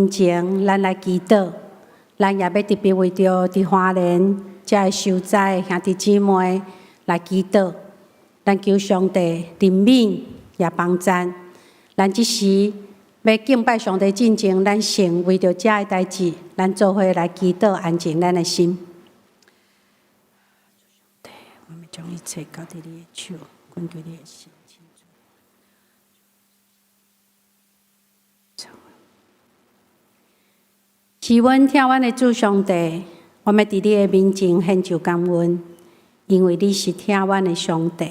前，咱来祈祷，咱也要特别为着伫花莲遮个受灾兄弟姊妹来祈祷，咱求上帝怜悯也帮赞。咱即时要敬拜上帝进前，咱先为着遮个代志，咱做伙来祈祷，安静咱的心。对，我们将一切交伫你的手，关注你的心。是阮听阮的主上帝，我们伫你的面前献上感恩，因为你是听阮的上帝。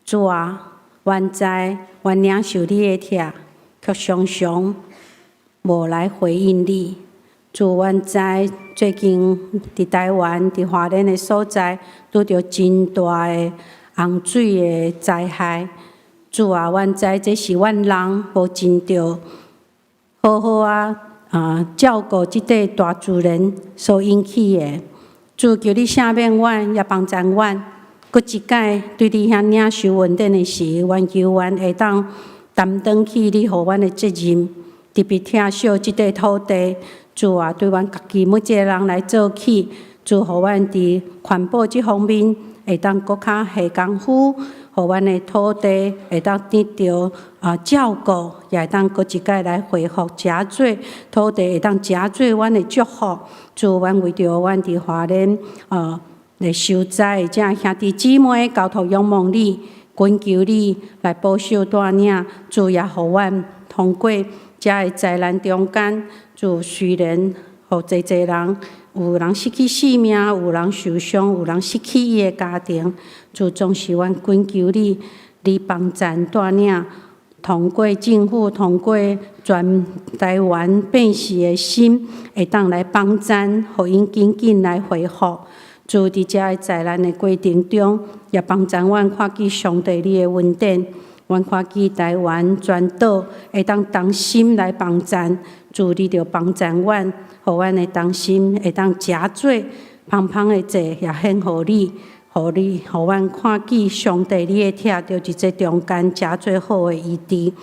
主啊，阮知阮领受你的疼，却常常无来回应你。主，阮知最近伫台湾、伫花莲的所在，拄着真大的洪水的灾害。主啊，阮知这是阮人无尽着好好照顾即块大自然所引起的。主，求你赦免阮，也帮助阮。搁一摆对你遐领受稳定的时，阮求阮会当担当起你予阮的责任，特别疼惜即块土地。主啊，对阮家己每一个人来做起，主，予阮伫环保即方面会当搁较下功夫。予阮的土地会当得到照顾，也会当搁一摆来恢复真侪土地，会当真侪阮的祝福。主，阮为着阮伫花莲来受灾的遮兄弟姊妹，交托仰望你，恳求你来保守带领。主，也予阮通过遮个灾难中间，主，虽然予济济人。有人失去性命，有人受伤，有人失去伊的家庭。主，总是阮恳求你，你帮赞带领，通过政府，通过全台湾百姓的心，会当来帮赞，互因紧紧来恢复。主，伫遮个灾难的过程中，也帮助阮看见上帝你的恩典。阮看见台湾全岛会当同心来帮赞。主，你着帮助阮。予阮的同心会当真侪芳芳的济，也献互你，予阮看见上帝你的疼，着伫这中间真侪好的医治。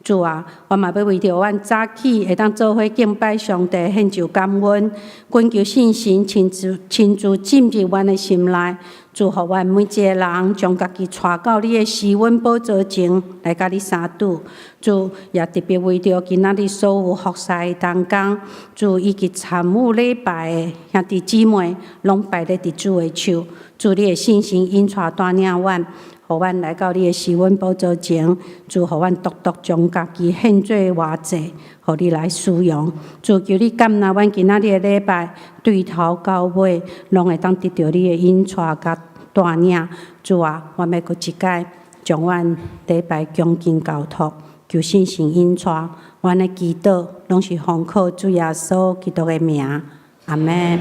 主啊，我嘛要为着阮早起会当做伙敬拜上帝，献上感恩，恳求信心亲自进入阮的心内。主，予阮每一个人将家己带到你的施恩宝座前来甲你相拄。主，也特别为着今仔日所有服侍的同工，主以及参与礼拜的兄弟姊妹，拢摆咧伫主的手。主，你的信心引带带领阮，予阮来到你的施恩宝座前。主，予阮独独将家己献做活祭，予你来使用。主，求你感纳阮今仔日的礼拜，对头到尾，拢会当得到你的引带甲带领。主啊，我要搁一摆将阮礼拜恭敬交托。求信心引带，阮的祈祷拢是奉靠主耶稣基督的名，阿门。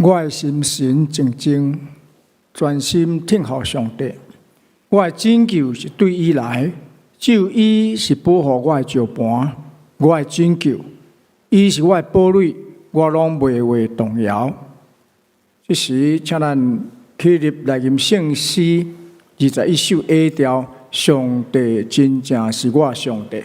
我的心神静静，专心听候上帝。我的拯救是对伊来，只有伊是保护我的石盘，我的拯救，伊是我的堡垒，我拢袂为动摇。这时，请咱起立来吟圣诗21首 A 调，上帝真正是我上帝。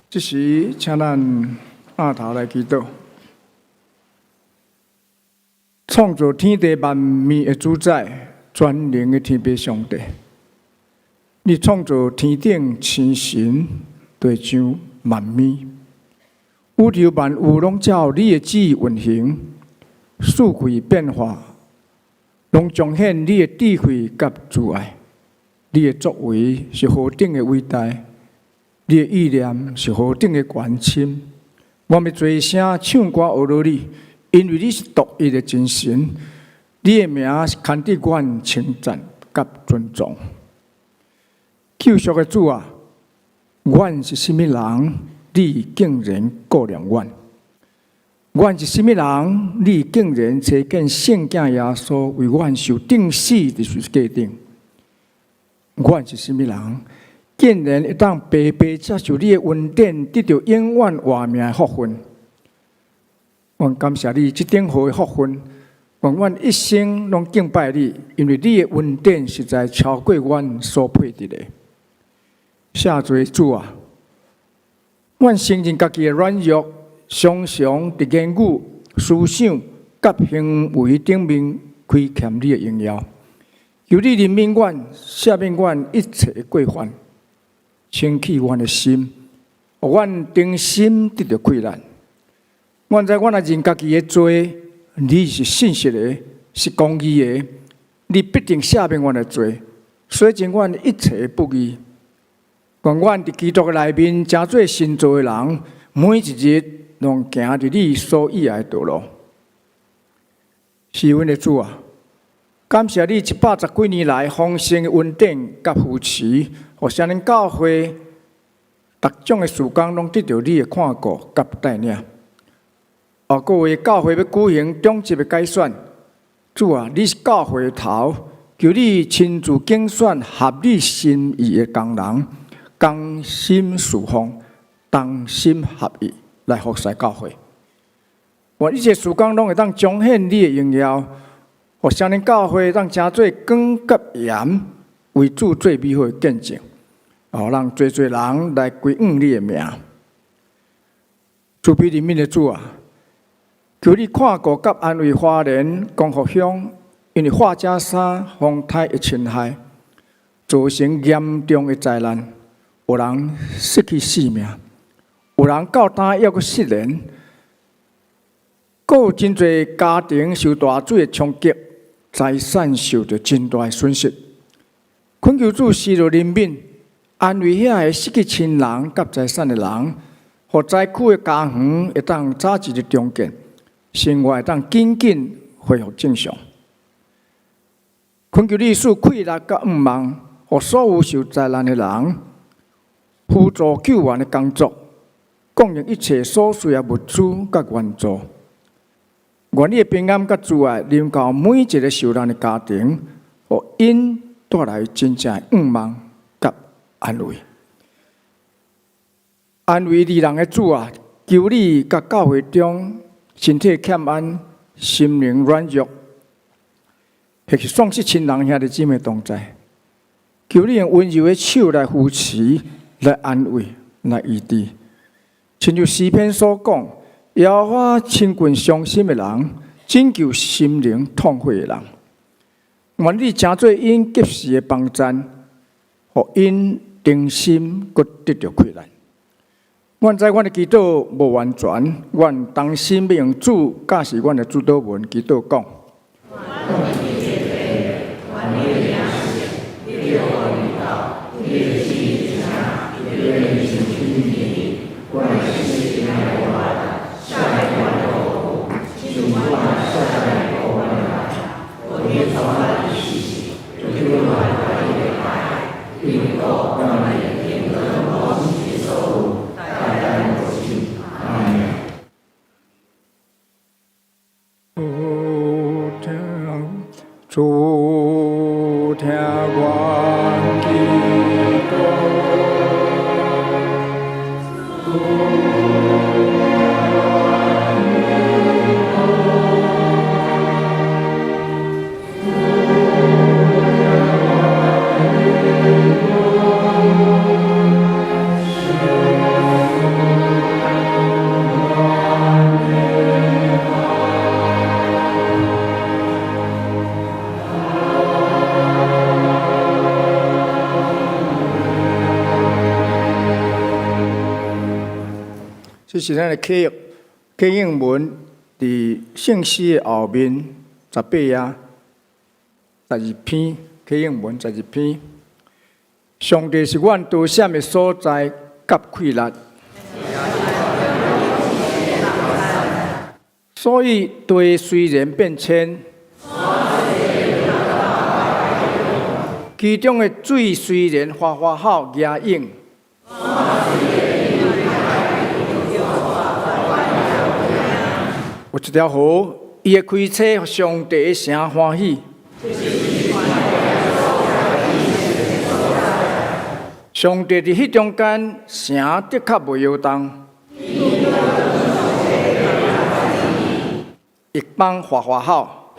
这时，请咱仰头来祈祷。创造天地万物的主宰，全能的天父上帝，你创造天顶星辰、地上万物，宇宙万物拢照你的旨意运行，四季变化，拢彰显你的智慧甲慈爱。你的作为是何等的伟大！你的意念是何等的关心，我们做声唱歌学落你，因为你是独一的真神，你的名是堪得阮称赞甲尊重。救赎的主啊，阮是甚物人，你竟然顾念阮；阮是甚物人，你竟然找见圣子耶稣为阮受钉死伫十字架顶；阮是甚物人？竟然会当白白接受你的恩典，得到永远活命的福分。我感谢你这顶好的福分，阮一生拢敬拜你，因为你的恩典实在超过阮所配得的。谢罪主啊，阮承认家己的软弱，常常伫言语、思想、甲行为顶面亏欠你的荣耀。求你怜悯阮，赦免阮一切的过犯。清起阮的心，互阮定心得到溃烂。阮知阮若认家己的罪，你是信实的，是公义的，你必定赦免阮的罪，洗净阮一切不义。愿阮伫基督的内面，诚做新造的人，每一日拢行伫你所喜爱的道路。是阮的主啊，感谢你110几年来丰盛的恩典甲扶持。互少年教会，逐种的事工拢得到你的看顾甲带领。各月教会要举行中级的改选，主啊，你是教会的头，求你亲自竞选合你心意的工人，同心侍奉、同心合意来服侍教会。愿一切事工拢会当彰显你的荣耀，互相连教会当成做光甲盐，为主最美好的见证，互让最人来归仰你的名。慈悲怜悯的主啊，求你看顾甲安慰花莲光复乡，因为化家山风台的侵害，造成严重的灾难，有人失去性命，有人到单还阁失联，阁有真侪家庭受大水的冲击，财产受到真大的损失。恳求主施着怜悯，安慰遐个失去亲人甲财产的人，互灾区的家园会当早日的重建，生活会当紧紧恢复正常。恳求你使快乐甲愿望，互所有受灾难的人辅助救援的工作，供应一切所需的物资甲援助。愿你的平安甲慈爱临到每一个受难的家庭，互因带来真正的愿望甲安慰。安慰离人的主啊，求你甲教会中身体欠安、心灵软弱，或是丧失亲人兄弟姊妹同在，求你用温柔的手来扶持、来安慰、来医治。亲像诗篇所讲，耶和华亲近伤心的人，拯救心灵痛悔的人。愿你诚做因及时的帮赞，互因定心阁得到快乐。阮知阮的祈祷无完全，阮当心要用主教示阮的主祷文祈祷讲。主听我祈这是咱的启应文伫圣诗的后面18页12篇，启应文12篇。上帝是阮多闪的所在甲快乐，所以地虽然变迁，其中的水虽然花好野涌。有一条河，伊会开车，上帝的城欢喜。上帝伫迄中间，城的确袂摇动。一帮花好，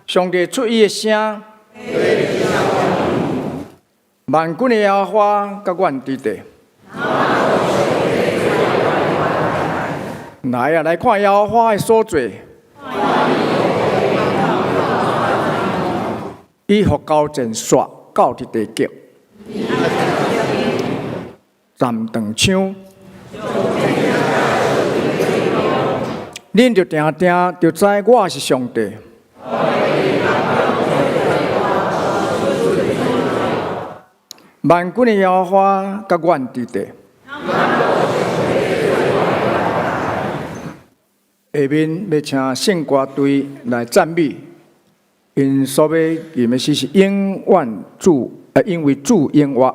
上帝出伊的声，万军的耶和华甲阮伫地。来啊，来看耶和华的所做，伊互高前刷到伫地极，站长枪，恁就定定就知我是上帝。万军的耶和华甲阮伫地。下面要请圣歌队来赞美，因所要念的诗是永远主，因为主永远。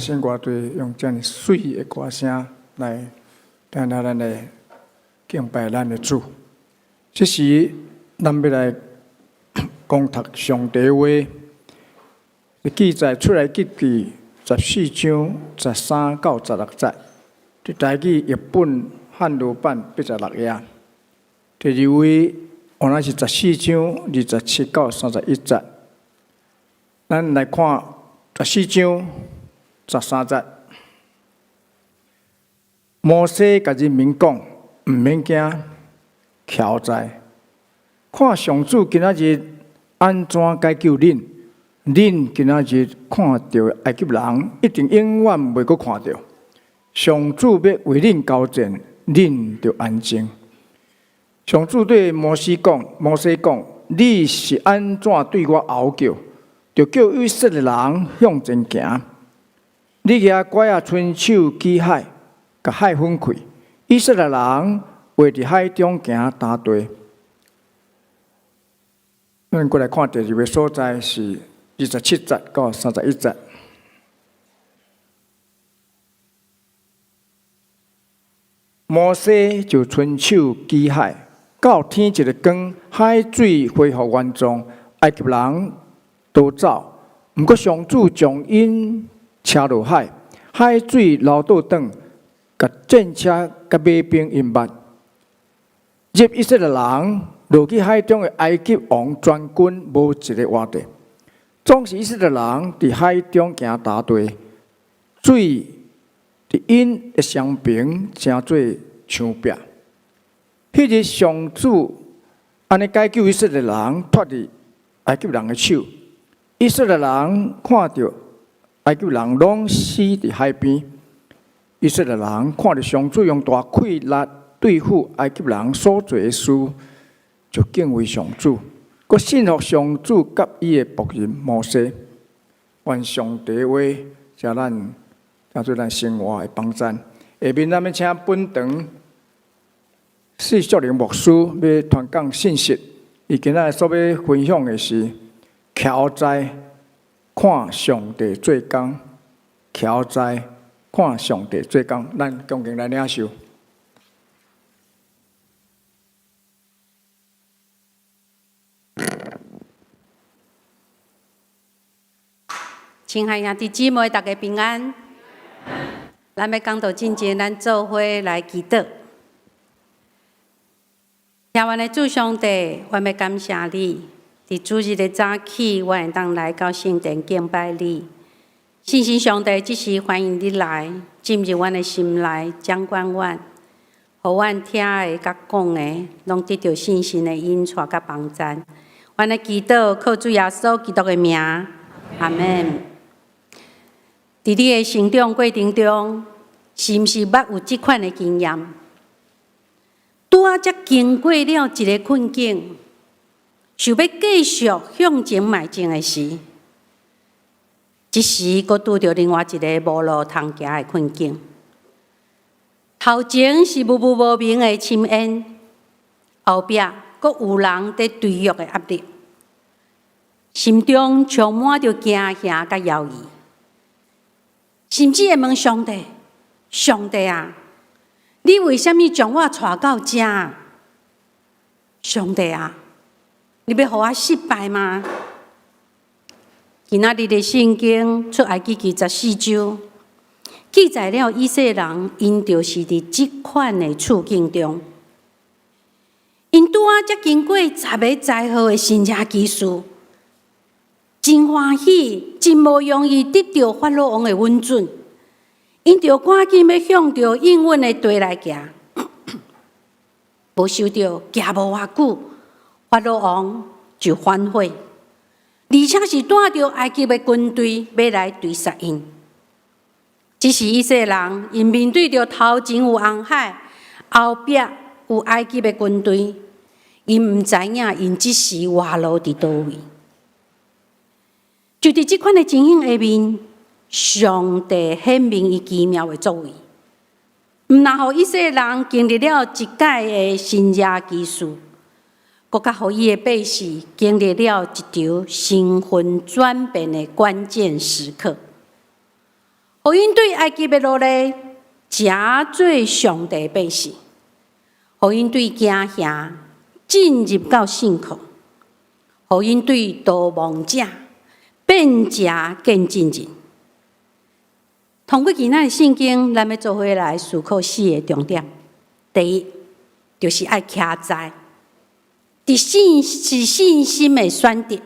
新歌队用这样水的歌声来带领咱的敬拜咱的主。这时，咱要来讲读上帝话，记载出来记记14章13到16节，这台语译本汉语版86页。第二位，原来是14章27到31节。咱来看14章13节。摩西甲人民讲：毋免惊，徛在看上主今仔日安怎解救恁。恁今仔日看到埃及人，一定永远袂阁看到。上主要为恁交战，恁就安静。上主对摩西讲：你是安怎对我嗷叫？就叫以色列人向前行。你举拐啊，伸手击海，甲海分开。以色列人会伫海中行打队。咱过来看第二个所在是27节到31节。摩西就伸手击海，到天一个光，海水恢复原状，埃及人都走。毋过上主将因车落海，海水流倒转，甲战车甲马兵淹没。入以色列人落去海中的埃及王全军无一个活着，总是以色列人伫海中行打队，水伫因的双边成做墙壁。迄日上主安尼解救以色列人脱离埃及人的手，以色列人看到埃及人拢死伫海边，以色列人看到上主用大气力对付埃及人所做的事，就敬畏上主，佮信服上主甲伊的仆人摩西。愿上帝话是咱当做咱生活的帮助。下面咱们请本堂四少年牧师要传讲信息，伊今仔所要分享的是徛在看上帝做工，徛在看上帝做工。咱恭敬来领受。亲爱兄弟姊妹，大家平安。咱要讲到进前，咱做伙来祈祷。听阮的主上帝，我要感谢你。伫主日的早起，我会当来到圣殿敬拜你。信心上帝，即时欢迎你来进入阮的心内，掌管阮，互阮听的甲讲的，拢得到信心的引带甲帮助。阮的祈祷靠主耶稣基督的名，阿门。伫你的成长过程中，是毋是捌有即款的经验？拄啊，才经过了一个困境，想要继续向前迈进的时，即时佫拄着另外一个无路通行的困境。头前是无明的深渊，后壁佫有人在追欲的压力，心中充满着惊吓甲犹豫。甚至会问上帝：上帝啊，你为什么将我带到这？上帝啊，你要互我失败吗？今仔日的圣经出埃及记14章，记载了以色列人因就是伫即款的处境中，因拄啊才经过10个载号的神车奇事。真欢喜，真无容易得到法老王的允准，因着赶紧要向着应允的地来行，无想到行无偌久，法老王就反悔，而且是带着埃及的军队要来追杀因。只是以色列人因面对着头前有红海，后壁有埃及的军队，因毋知影因即时活路伫倒位。就伫即款的情形下面，上帝显明伊奇妙的作为，毋但互以色列人经历了一届的新耶奇事，更甲互伊的百姓经历了一条身份转变的关键时刻。互因对埃及的奴隶诚做上帝百姓，互因对惊吓进入到信靠，互因对逃亡者变诚见证人。通过今仔的圣经，咱要做伙来思考4个重点。第一，就是爱徛在信心的选择，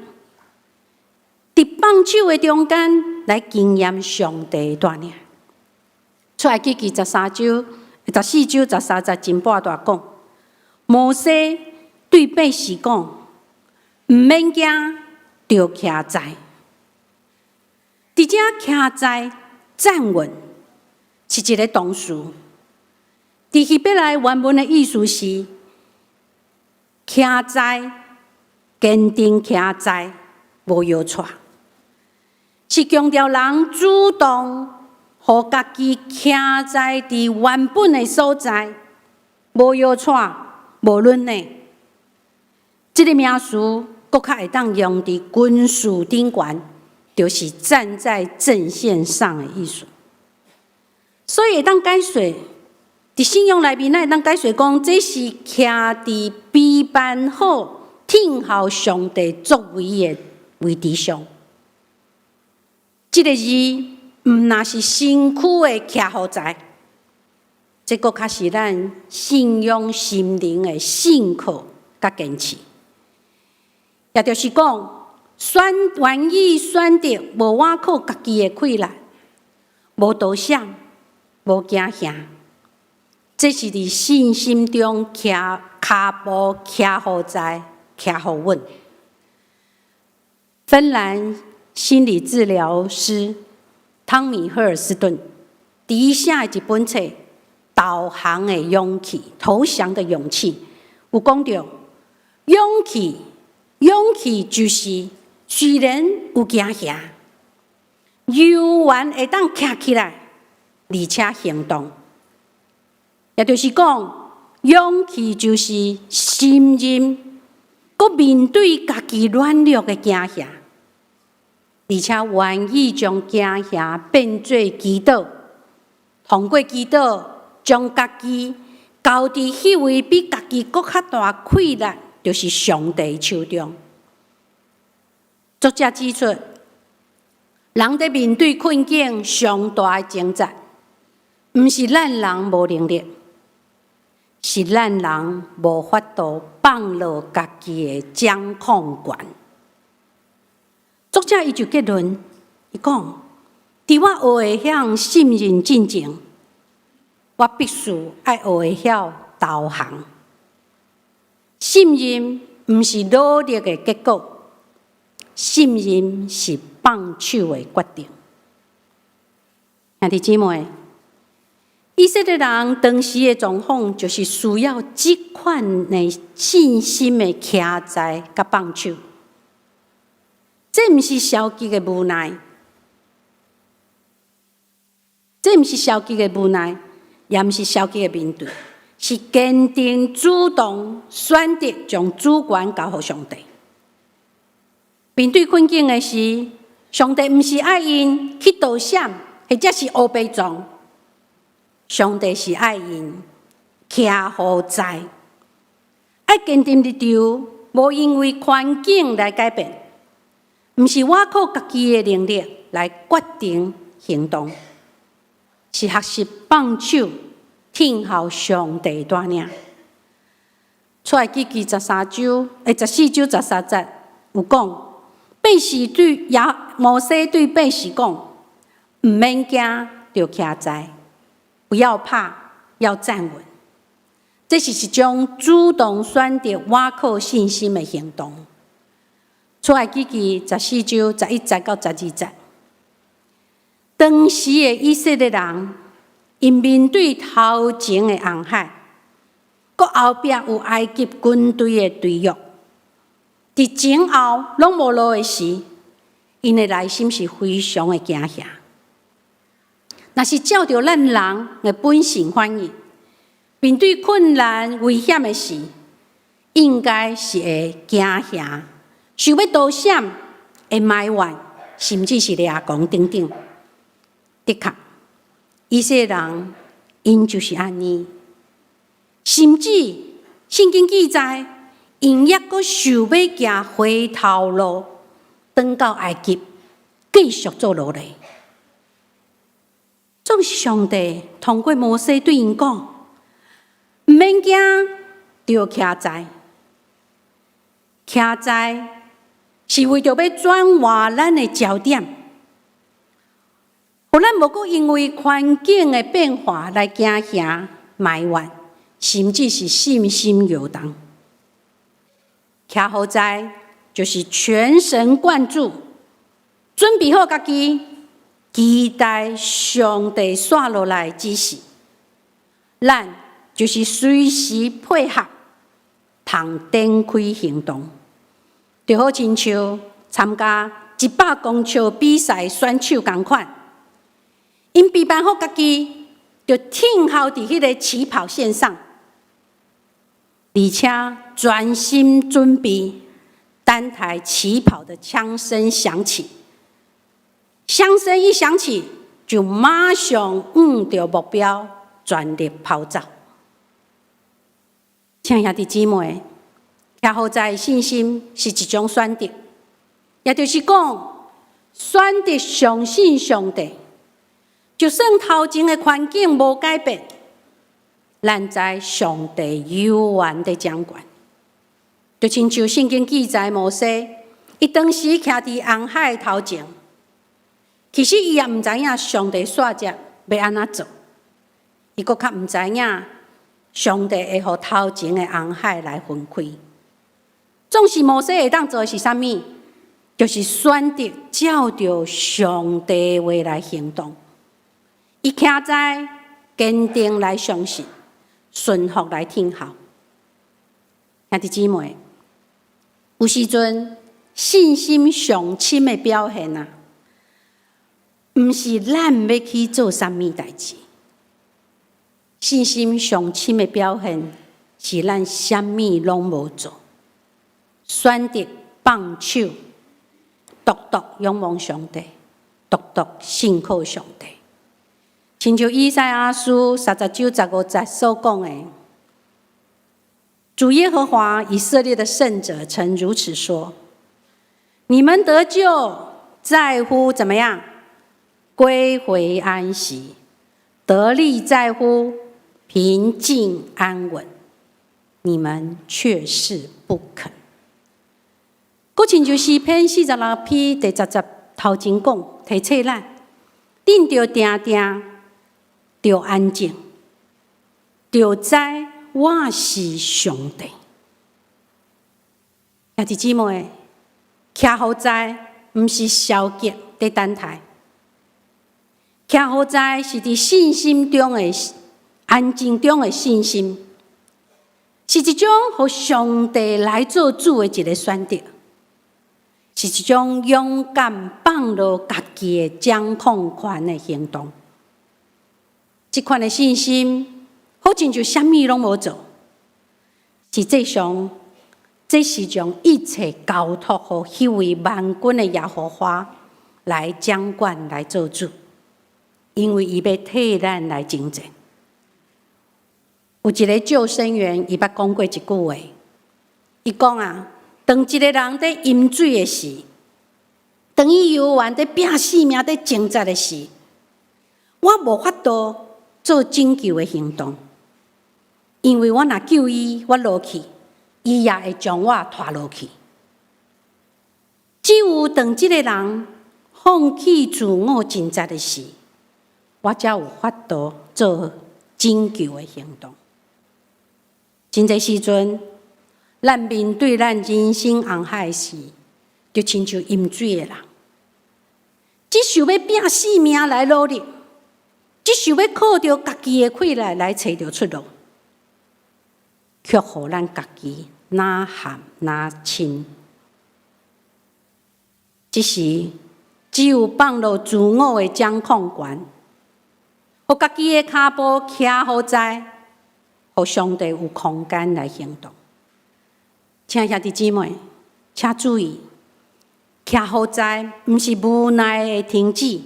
伫放手的中间来经验上帝的带领。出埃及记14章13节前半段讲，摩西对百姓讲，毋免惊，着徛在。伫遮徛在站稳是一个动词，伫希伯来原文的意思是徛在、坚定徛在，无摇晃，是强调人主动，互家己徛在伫原本的所在，无摇晃、无论内。这个名词，搁较会当用伫军事顶悬，就是站在阵线上的意思。所以会当解说，伫信仰内面，会当解说讲，这是徛伫备办好、听候上帝作为的位置上。这个字，毋那是身躯的徛所在，这个较是咱信仰心灵的信靠甲坚持。也就是讲，愿意选择无倚靠家己的困难，无投降，无惊吓，这是伫信心中徛骹步徛好在，徛好稳。芬兰心理治疗师汤米·赫尔斯顿伫写的一本册《导航的勇气》，投降的勇气，有讲到勇气就是虽然有惊吓，犹原会当徛起来，而且行动。也就是讲，勇气就是信任，搁面对家己软弱的惊吓，而且愿意将惊吓变做祈祷，通过祈祷将家己交伫迄位比家己搁较大困难，就是上帝手中。作者指出，人在面对困境上大的挣扎，毋是咱人无能力，是咱人无法度放落家己的掌控权。作者伊就结论，伊讲：伫我学会晓信任进前，我必须爱学会晓导航。信任毋是努力的结果，信任是放手的决定。兄弟姊妹，以色列人当时的状况，就是需要这款的信心的徛在甲放手。这毋是消极的无奈，也毋是消极的面对，是坚定主动选择将主权交予上帝。面对困境的时，上帝毋是爱因去逃闪，或者是乌白撞，上帝是爱因徛好在，爱坚定立场，无因为环境来改变。毋是我靠家己的能力来决定行动，是学习放手，听候上帝带领。出埃及记14章13节有讲，摩西对百姓讲：毋免惊，着徛在，不要怕，要站稳。这是一种主动选择倚靠信心的行动。出埃及记14章11节到12节，当时的以色列人因面对头前的红海，搁后壁有埃及军队的追约，伫前后拢无路的时，因的内心是非常的惊吓。若是照着咱人的本性反应，面对困难危险的时，应该是会惊吓。想要逃闪，会埋怨，甚至是抓狂等等。的确，以色列人因就是安尼，甚至圣经记载，因也阁想要行回头路，返到埃及，继续做奴隶。总是上帝通过摩西对因讲：毋免惊，着徛在。徛在是为着要转换咱的焦点，互咱无阁因为环境的变化来惊吓、埋怨，甚至是信心摇动。徛好在就是全神贯注，准备好家己，期待上帝刷落来的指示。咱就是随时配合，通展开行动。就好亲像参加100公尺比赛选手同款，因备办好家己，就挺好伫迄个起跑线上，而且专心准备，单台起跑的枪声响起，枪声一响起，就马上着目标，全力跑走。亲爱的姊妹，徛好在信心是一种选择，也就是讲，选择相信上帝，就算头前的环境无改变，咱在上帝永远的掌管。就亲像圣经记载摩西，伊当时徛伫红海头前，其实伊也毋知影上帝煞只要安怎做，伊阁较毋知影上帝会互头前的红海来分开。总是摩西会当做的是啥物？就是选择照着上帝话来行动。伊徛在坚定来相信，顺服来听候。兄弟姊妹，有时阵信心上深的表现啊，毋是咱要去做啥物代志。信心上深的表现是咱啥物拢无做。选择放手，独独仰望上帝，独独信靠上帝。亲像以赛亚书30章15节所讲的：“主耶和华以色列的圣者曾如此说：你们得救在乎怎么样？归回安息，得力在乎平静安稳。你们却是不肯。”佫亲像诗篇46篇第10节头前讲，提醒咱，恁着定定，着安静，着知我是上帝。兄弟姊妹，徛好在，毋是消极伫等待，徛好在是伫信心中的安静中的信心，是一种互上帝来做主的一个选择。是一种勇敢放落家己的掌控权的行动。这款的信心，好亲像啥物拢无做，实际上，这是将一切交托互迄位万军的耶和华来掌管、来做主，因为伊要替咱来征战。有一个救生员，伊捌讲过一句话，伊讲啊。当一个人在饮水的时，当伊游完在拼性命在挣扎的时，我无法度做拯救的行动，因为我若救伊，我落去，伊也会将我拖落去。只有当这个人放弃自我挣扎的时，我才有法度做拯救的行动。真侪时阵。咱面对咱人生红海时，就亲像饮水的人，只想要拼性命来努力，只想要靠着家己的气力来找到出路，却互咱家己哪陷哪深。这时，只有放落自我的掌控权，互家己的脚步徛好在，互上帝有空间来行动。亲兄弟姊妹，请注意，徛好在毋是无奈的停止，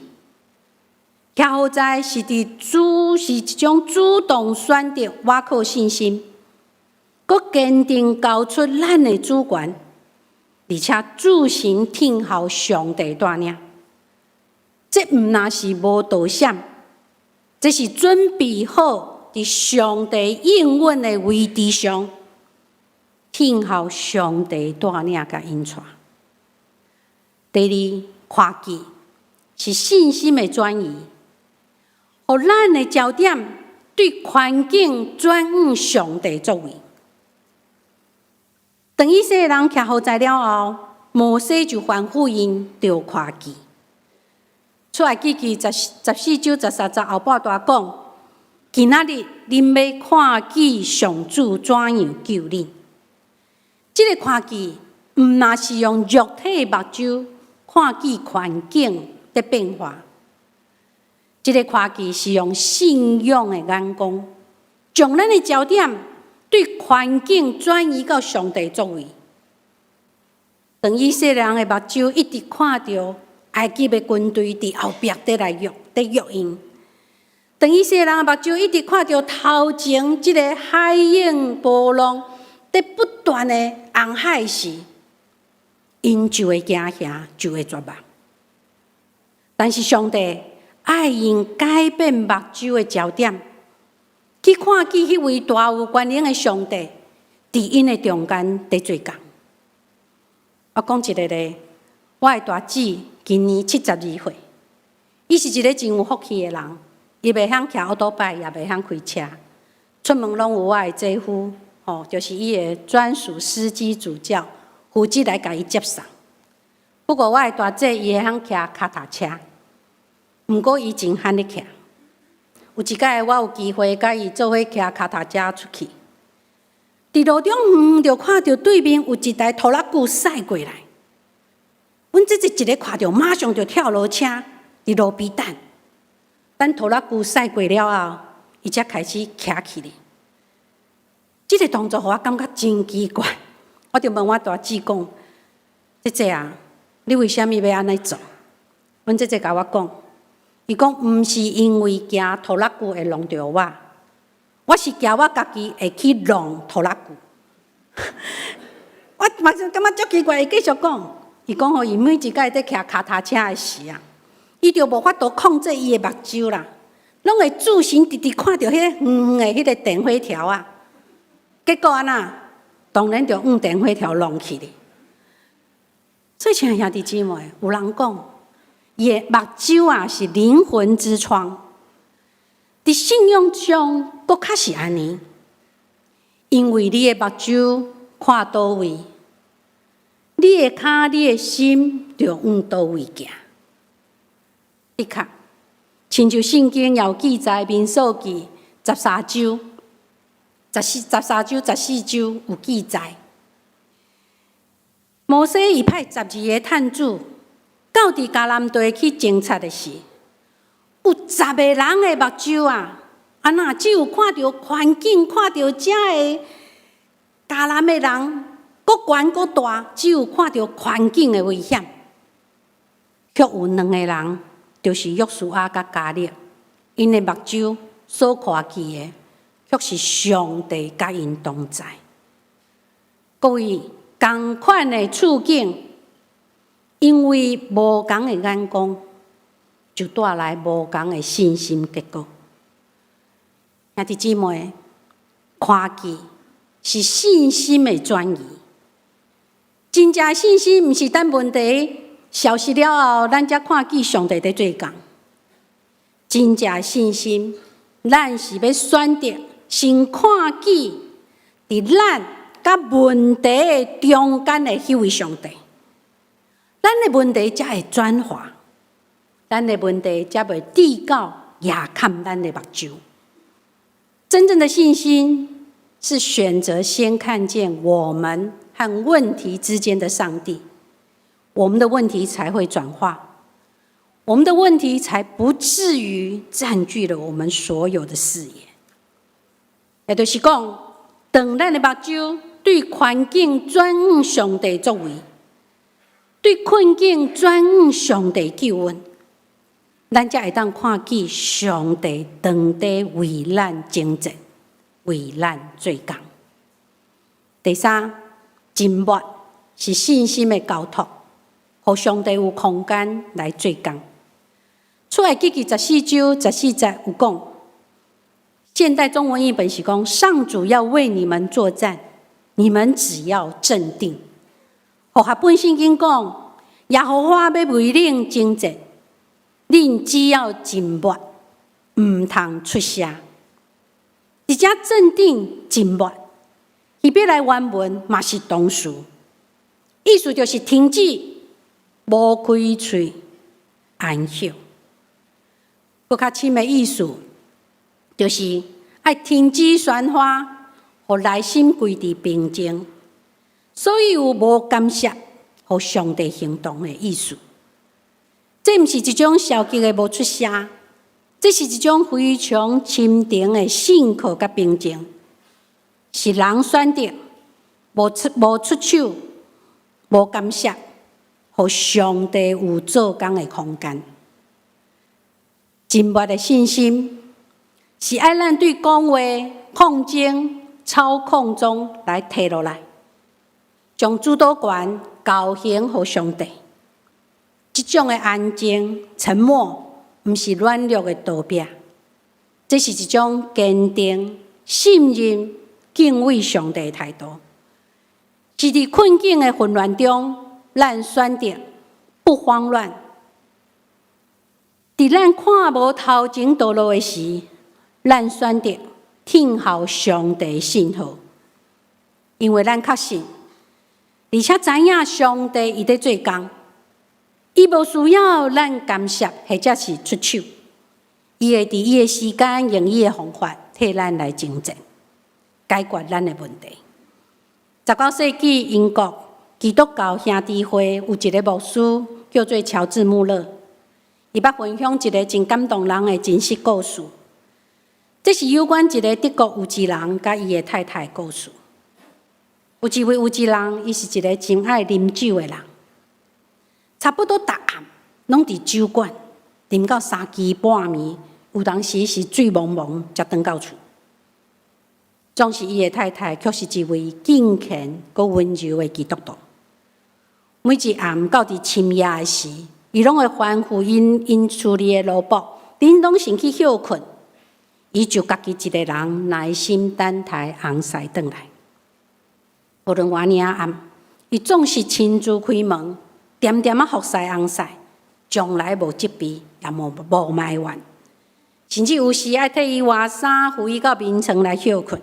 徛好在是一种主动选择，挖靠信心，佮坚定交出咱的主权，而且自行听候上帝带领。这毋那是无道险，这是准备好伫上帝应允的位置上，听候上帝带领甲引带。第二，看见是信心的转移，互咱的焦点对环境转向上帝作为。当以色列人徛好在了后，摩西就吩咐因着看见。出来记14章13节后半段讲，今仔日恁要看见上主怎样救恁。这个看见，毋那是用肉体的目睭看见环境的变化，这个看见是用信仰的眼光，将咱的焦点对环境转移到上帝作为。当以色列人的目睭一直看到埃及的军队伫后壁在约因，当以色列人的目睭一直看到头前这个海涌波浪在不断的红海时，因就会惊吓，就会绝望。但是上帝爱因改变目睭的焦点，去看见迄位大有权能的上帝伫因的中间在做工。我讲一个咧，我的大姊今年72岁，伊是一个真有福气的人，伊袂晓骑奥多拜，也袂晓开车，出门拢有我的姐夫，就是伊的专属司机主教，负责来甲伊接送。不过我的大姐伊会晓骑脚踏车，毋过伊真罕咧骑。有一摆我有机会甲伊做伙骑脚踏车出去，伫路中就看到对面有一台拖拉机驶过来，阮这一个看到，马上就跳落车，伫路边等。等拖拉机驶过了后，伊才开始骑起哩。这个动作互我感觉真奇怪，我就问我大姊讲：“姐姐啊，你为什么要安尼做？”阮姐姐甲我讲，伊讲毋是因为惊拖拉机会弄着我，我是惊我家己会去弄拖拉机。我嘛就感觉足奇怪，伊继续讲，伊讲吼，伊每一摆在骑脚踏车的时啊，伊就无法度控制伊的目睭啦，拢会自行直直看到迄个远的迄个电火条啊。结果安那，当然就往电火条弄去哩。所以，亲爱兄弟姊妹，有人讲，伊的目睭啊是灵魂之窗。伫信仰上，搁较是安尼，因为你的目睭看倒位，你的脚、你的心就往倒位行。的确，亲像圣经有记载，民数记13章14章有记载，摩西伊派12个探子到伫迦南地去侦察的时，有10个人的目睭啊，那只有看到环境，看到遮的迦南的人，搁悬搁大，只有看到环境的危险。却有2个人，就是约书亚甲迦勒，因的目睭所看见的，却是上帝甲因同在。各位，同款的处境，因为无同的眼光，就带来无同的信心结果。兄弟姊妹，看见是信心的转移。真正信心，毋是等问题消失了后，咱才看见上帝在做工。真正信心，咱是要选择先看见伫咱甲问题的中间的迄位上帝，咱的问题才会转化，咱的问题才袂抵到压看咱的目睭。真正的信心是选择先看见我们和问题之间的上帝，我们的问题才会转化，我们的问题才不至于占据了我们所有的视野。也就是讲，当咱的目睭对环境转向上帝作为，对困境转向上帝救恩，咱才会当看见上帝当地为咱征战，为咱做工。第三，静默是信心的交托，互上帝有空间来做工。出埃及记14章14节有讲，现代中文译本是讲，上主要为你们作战，你们只要镇定。互下本圣经讲，耶和华要为恁征战，恁只要静默，唔通出声。一只镇定静默，希伯来原文嘛是动词，意思就是停止，无开嘴，安息。更较深的意思，就是爱停止喧哗，互内心归伫平静。所以有无干涉，互上帝行动的意思。这毋是一种消极的无出声，这是一种非常深沉的信靠甲平静。是人选择无出手，无干涉，互上帝有做工的空间。静默的信心，是爱咱对讲话、控制、操控中来摕落来，将主导权交还互上帝。这种的安静、沉默，毋是软弱的逃避，这是一种坚定、信任、敬畏上帝的态度。是伫困境的混乱中，咱选择不慌乱。伫咱看无头前道路的时，咱选择听候上帝的信号，因为咱确信，而且知影上帝伊在做工，伊无需要咱干涉或者是出手，伊会伫伊的时间用伊的方法替咱来征战，解决咱的问题。19世纪英国基督教兄弟会有一个牧师叫做乔治·穆勒，伊捌分享一个真感动人的真实故事。这是有关一个德国有钱人甲伊的太太的故事。有一位有钱人，伊是一个真爱啉酒的人，差不多逐暗拢伫酒馆啉到3更半暝，有当时是醉蒙蒙才回到厝。总是伊的太太，却是一位敬虔佮温柔的基督徒。每一暗到伫深夜的时，伊拢会吩咐因厝里的奴仆，恁拢先去休困，伊就家己一个人耐心等待红婿转来。无论偌尔暗，伊总是亲自开门，点点服侍红婿，从来无责备，也无埋怨，甚至有时爱替伊换衫，扶伊到眠床来休困。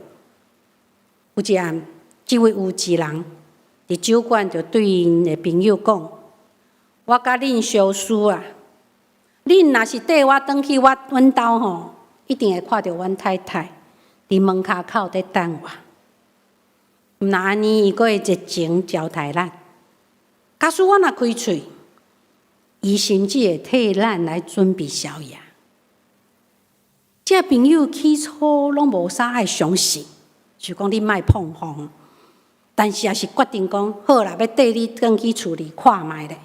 有一暗，这位有钱人伫酒馆就对因的朋友讲：“我甲恁相思啊，恁若是缀我转去阮兜吼，一定会看到阮太太伫门骹口在等我。毋那安尼，伊阁会热情招待咱。假使我若开喙，伊甚至会替咱来准备宵夜。”这朋友起初拢无啥爱相信。就讲你莫碰风，但是也是决定讲好啦，要缀你转去厝里看卖咧。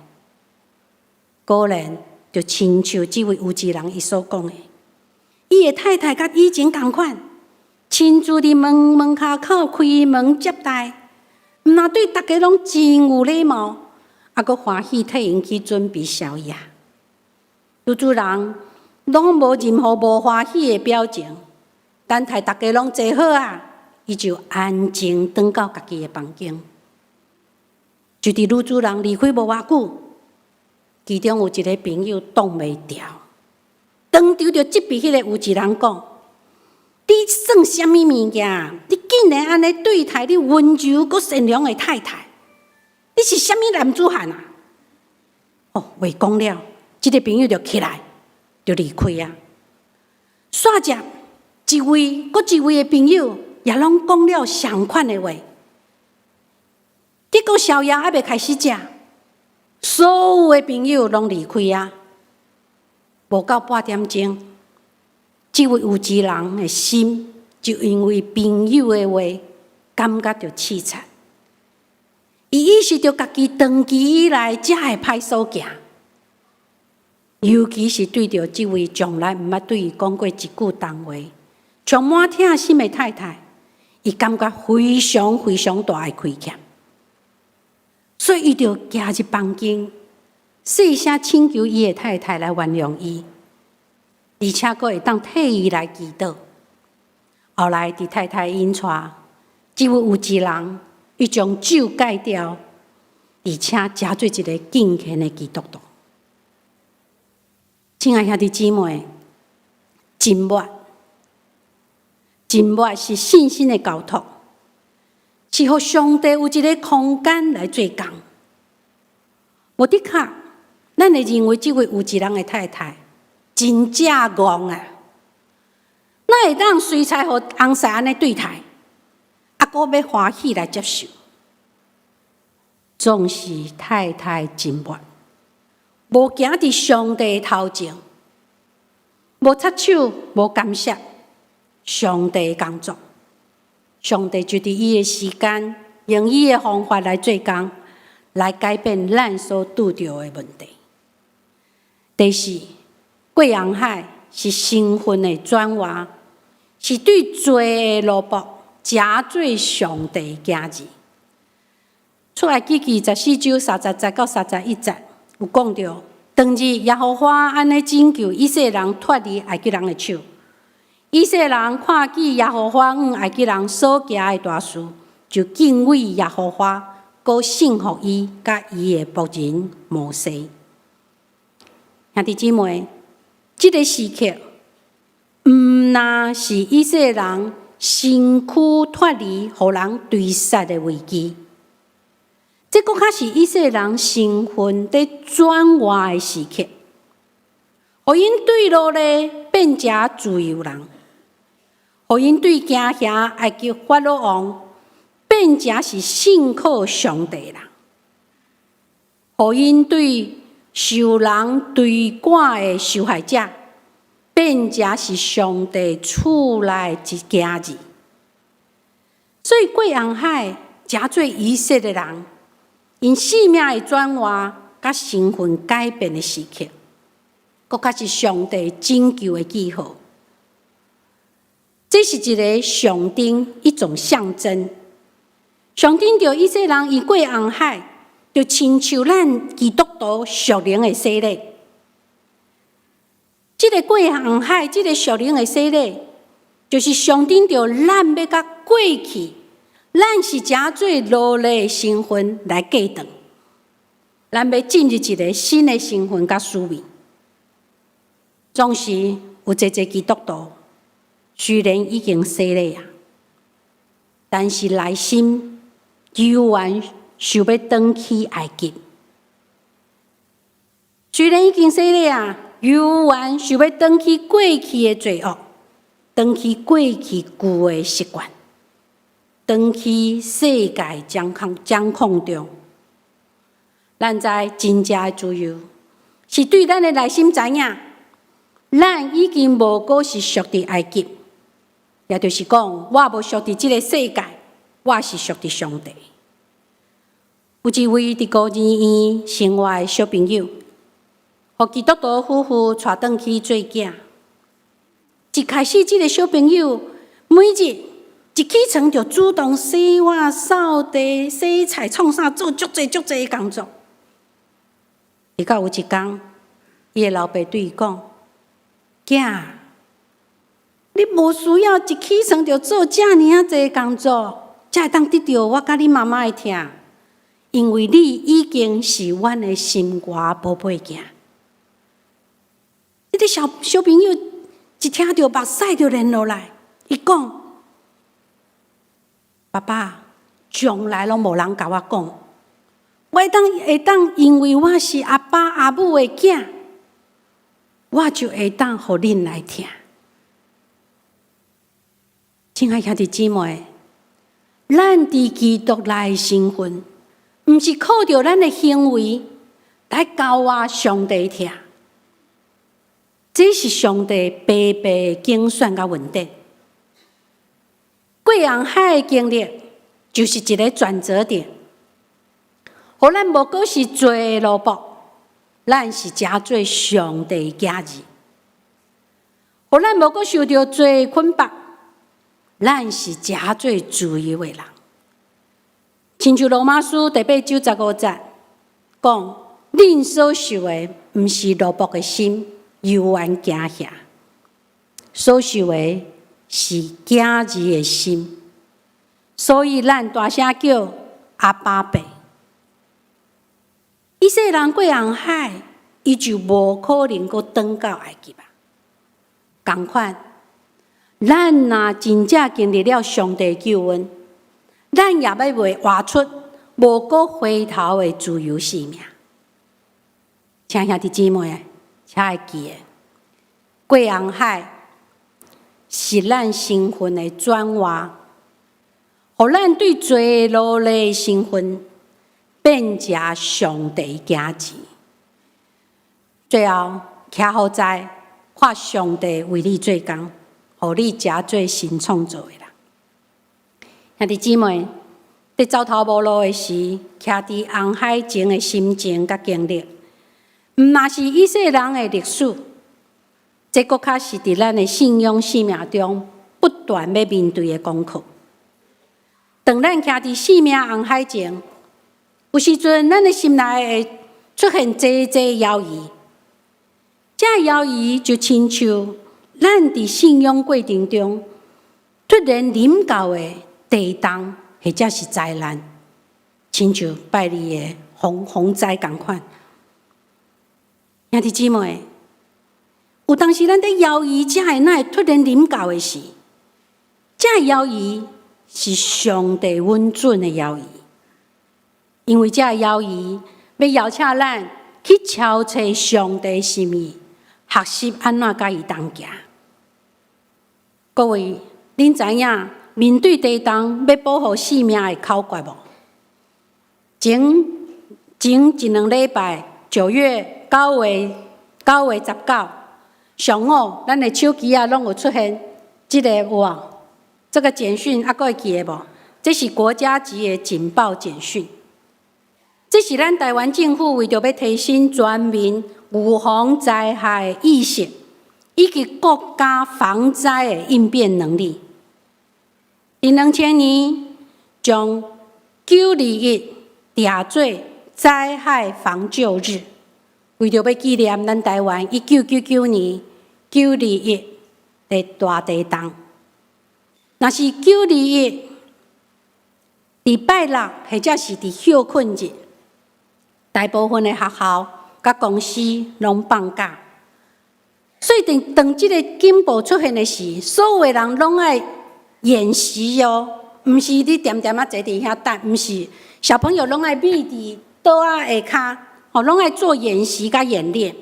果然，就亲像这位有钱人伊所讲的，伊的太太甲以前同款，亲自伫门骹口开门接待，毋但对大家拢真有礼貌，还阁欢喜替因去准备宵夜。女主人拢无任何无欢喜的表情，等待大家拢坐好啊。伊就安静转到家己的房间。就伫女主人离开无偌久，其中有一个朋友挡袂牢，当场就责备迄个有钱人讲：“你算什么物件？你竟然安尼对待你温柔佮善良的太太，你是什么男子汉啊？”哦，话讲了，这个朋友就起来，就离开啊。煞接一位的朋友。也拢讲了相款的话，结果宵夜还未开始食，所有的朋友拢离开啊。无到半点钟，这位有钱人的心就因为朋友的话，感觉到凄惨。伊意识到家己长期以来才会歹所行，尤其是对着这位从来毋捌对伊讲过一句重话、充满疼心的太太，伊感觉非常非常大的亏欠，所以伊就行入房间，细声请求伊的太太来原谅伊，而且佫会当替伊来祈祷。后来伫太太引带，这位有志人，伊将酒戒掉，而且加做一个敬虔的基督徒。亲爱兄弟姊妹，沉默是信心的交托，是互上帝有一个空间来做工。无的确，咱会认为这位有志人的太太真正戆啊！哪会当随才互翁婿安尼对待，佫要欢喜来接受？总是太太沉默，无行伫上帝头前，无插手，无干涉上帝工作。上帝就伫伊的时间，用伊的方法来做工，来改变咱所拄着的问题。第四，过红海是身份的转换，是对罪的萝卜加做上帝的家己。出埃及记14章30节到31节有讲到，当日耶和华安尼拯救以色列人脱离埃及人的手。以色列人看见耶和华埃及人所行的大事，就敬畏耶和华，佮信服伊，甲伊的仆人摩西。兄弟姊妹，这个时刻，毋但是以色列人身躯脱离互人追杀的危机，这更较是以色列人身份在转换的时刻，互因对落咧变成自由人，互因对惊吓埃及法老王变成是信靠上帝人，互因对受人追赶的受害者变成是上帝厝内一家子。所以过红海，真做以色列人因生命的转换甲身份改变的时刻，佫较是上帝拯救的记号。这是一个象征，一种象征，象征着以色列人伊过红海，就亲像咱基督徒属灵的洗礼。这个过红海，这个属灵的洗礼，就是象征着咱要甲过去，咱是真做奴隶的身份来过长，咱要进入一个新的身份甲思维。总是有一基督徒，虽然已经洗礼啊，但是内心犹原想要返去埃及。虽然已经洗礼啊，犹原想要返去过去的罪恶，返去过去旧的习惯，返去世界掌控中。咱知真正的自由，是对咱的内心知影，咱已经无过是属伫埃及，也就是讲，我无属伫这个世界，我是属伫上帝。有一位伫孤儿院生活的小朋友，互基督徒夫妇带转去做囝。一开始，这个小朋友每日一起床就主动洗碗、扫地、洗菜、创啥，做足侪的工作。直到有一天，伊的老爸对伊讲：“囝，你无需要一起床就做遮尔啊侪工作，才会当得到我甲你妈妈的疼，因为你已经是阮的心肝宝贝囝。”这个小朋友一听到目屎就流落来，伊讲：“爸爸，从来拢无人甲我讲，我会当因为我是阿爸阿母的囝，我就会当互恁来听。”亲爱兄弟姊妹，咱伫基督内的身份，毋是靠着咱的行为来教我上帝听。这是上帝白白的拣选甲稳定。过红海的经历就是一个转折点，互咱无过是罪的萝卜，咱是真做上帝的家己，互咱无阁受到罪捆绑，咱是真做自由的人。亲像罗马书第8章15节讲：恁所受的，毋是奴仆的心，犹原惊吓；所受的是囝儿的心。所以咱大声叫阿爸爸。以色列人过红海，伊就无可能阁转到埃及啊。同款，咱若真正经历了上帝救恩，咱也要为活出无阁回头的自由生命。请兄弟姊妹，请会记的，过红海是咱身份的转换，互咱对罪奴隶的身份变成上帝家己。最后，徛好在看上帝为你做工，互你真做新创造的人。兄弟姊妹，在走投无路的时，徛伫红海前的心情甲经历，毋若是以色列人的历史，这搁较是伫咱的信仰生命中不断要面对的功课。当咱徛伫生命红海前，有时阵咱的心内会出现济犹豫，这犹豫就亲像咱伫信仰过程中突然临到的地动或者是灾难，亲像拜利的洪灾同款。兄弟姊妹，有当时咱在犹豫，这会突然临到的时，这犹豫是上帝允准的犹豫，因为这犹豫要邀请咱去敲测上帝的心意，学习安怎甲伊同行。各位，恁知影面对地动要保护性命的考决无？前1-2礼拜，9月9月19，上午咱的手机拢有出现这个有无？这个简讯还会记得无？这是国家级的警报简讯。这是咱台湾政府为着要提升全民预防灾害的意识，以及国家防灾的应变能力。伫2000年，将921定做灾害防救日，为着要纪念咱台湾1999年921的大地动。若是921伫拜六或者是伫休困日，大部分的学校甲公司拢放假，所以当这个警报出现的时，所有的人拢爱演习哦，毋是你点点啊坐伫遐等，毋是小朋友拢爱秘伫桌啊下骹，拢爱做演习甲演练。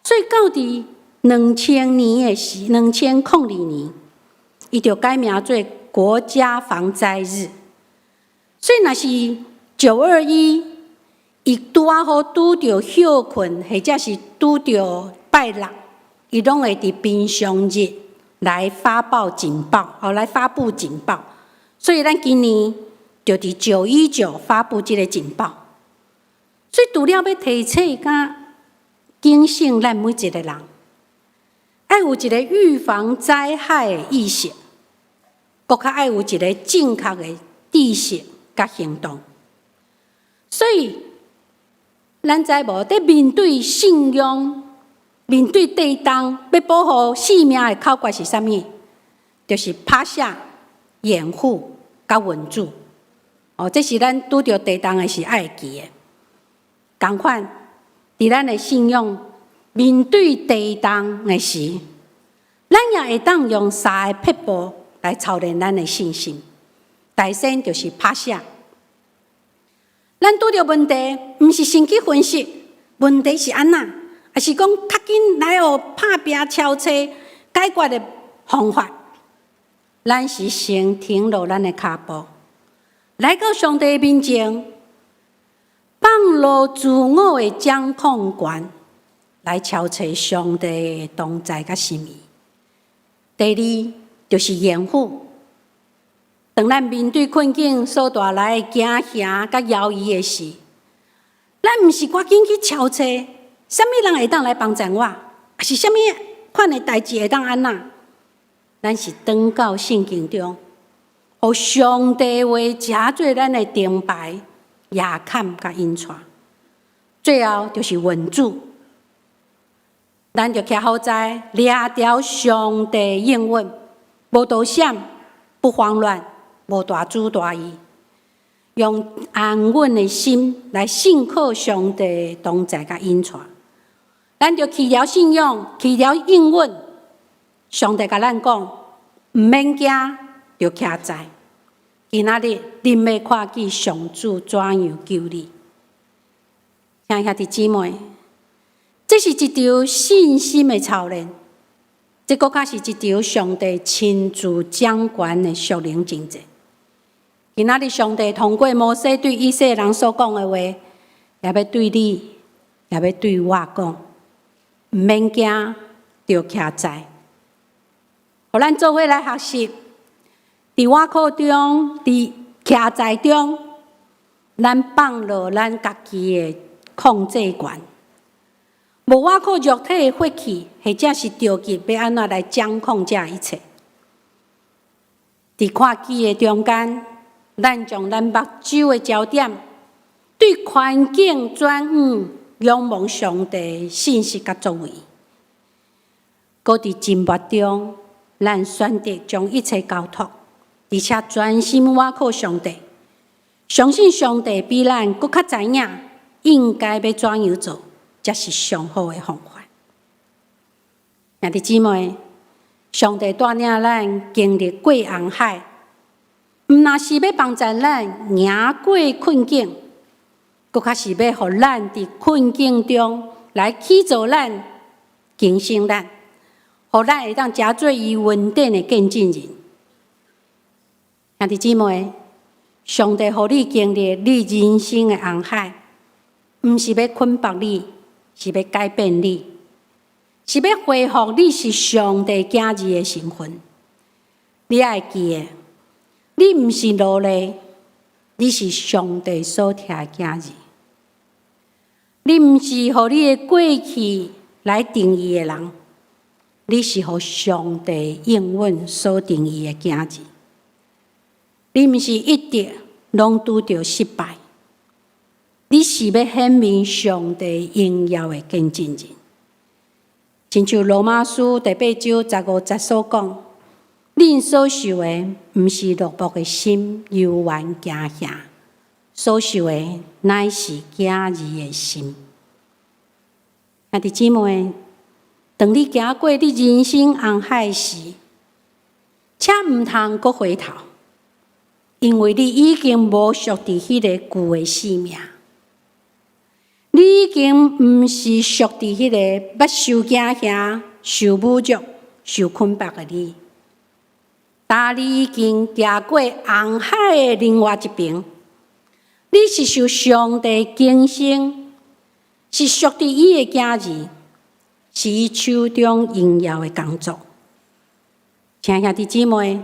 所以到伫2000年的时，2002年，伊就改名做国家防灾日。所以若是921，伊拄啊好拄着休困，或者是拄着拜六，伊拢会伫平常日来发布警报。所以咱今年就伫919发布这个警报。所以除了要提醒甲警醒咱每一个人，爱有一个预防灾害的意识，搁较爱有一个正确的知识甲行动。所以咱知无？在面对信仰、面对地动，要保护性命的考决是啥物？就是拍下、掩护、甲稳住。这是咱拄着地动的时爱记的。同款，伫咱的信仰面对地动的时，咱也会当用3个撇步来操练咱的信心。第先就是拍下。咱拄着问题，毋是先去分析问题是安那，还是讲较紧来互拍拼敲测解决的方法。咱是先停落咱的脚步，来到上帝面前，放落自我的掌控权，来敲测上帝的同在甲心意。第二就是掩护。当咱面对困境所带来的惊吓甲犹豫的时，咱咱毋是赶紧去瞧找，什么人会当来帮助我，还是什么款的代志会当安那？咱是转到圣经中，互上帝话加做咱的灯牌、亚坎甲引带，最后就是稳住。咱就徛好在抓条上帝应允，无多闪，不慌乱，无大主大意，用安稳的心来信靠上帝的同在甲引带。咱就去了信仰，去了应允。上帝甲咱讲，毋免惊，就徛在。今仔日恁要看见上主怎样救你。亲爱兄弟姊妹，这是一场信心的操练，这更加是一场上帝亲自掌权的属灵征战。今仔日上帝通过摩西对以色列人所讲的话，也要对你，也要对我讲，毋免惊，就徛在。互咱做伙来学习，伫外口中，伫徛在中，咱放落咱家己的控制权。无我靠肉体的血气，或者是着急要安怎来掌控这一切。伫看机的中间，咱将咱目睭的焦点对环境转向，仰望上帝的信息甲作为。搁伫静默中，咱选择将一切交托，而且专心倚靠上帝，相信上帝比咱搁较知影应该要怎样做。才是上好的方法。兄弟姊妹，上帝带领咱经历过红海，毋那是要帮助咱赢过困境，更较是要互咱伫困境中来起造咱、更新咱，互咱会当加做伊稳定的见证人。兄弟姊妹，上帝互你经历你人生的红海，毋是要捆绑你。是要改变你，是要恢复你是上帝子儿的身份。你爱记得，你毋是奴隶，你是上帝所疼的子儿。你毋是互你的过去来定义的人，你是互上帝应允所定义的子儿。你毋是一直拢拄着失败。你是要显明上帝荣耀的见证人，亲像罗马书第8章15节所讲：恁所受的，毋是落寞的心、幽怨惊吓，所受的乃是子儿的心。兄弟姊妹，当你行过你人生红海时，请毋通阁回头，因为你已经无属伫迄个旧的生命。你已经毋是属伫迄个捌受惊吓、受侮辱、受捆绑的你，但你已经行过红海的另外一边。你是受上帝更新，是属伫伊的子儿，是伊手中荣耀的工作。亲爱兄弟姊妹，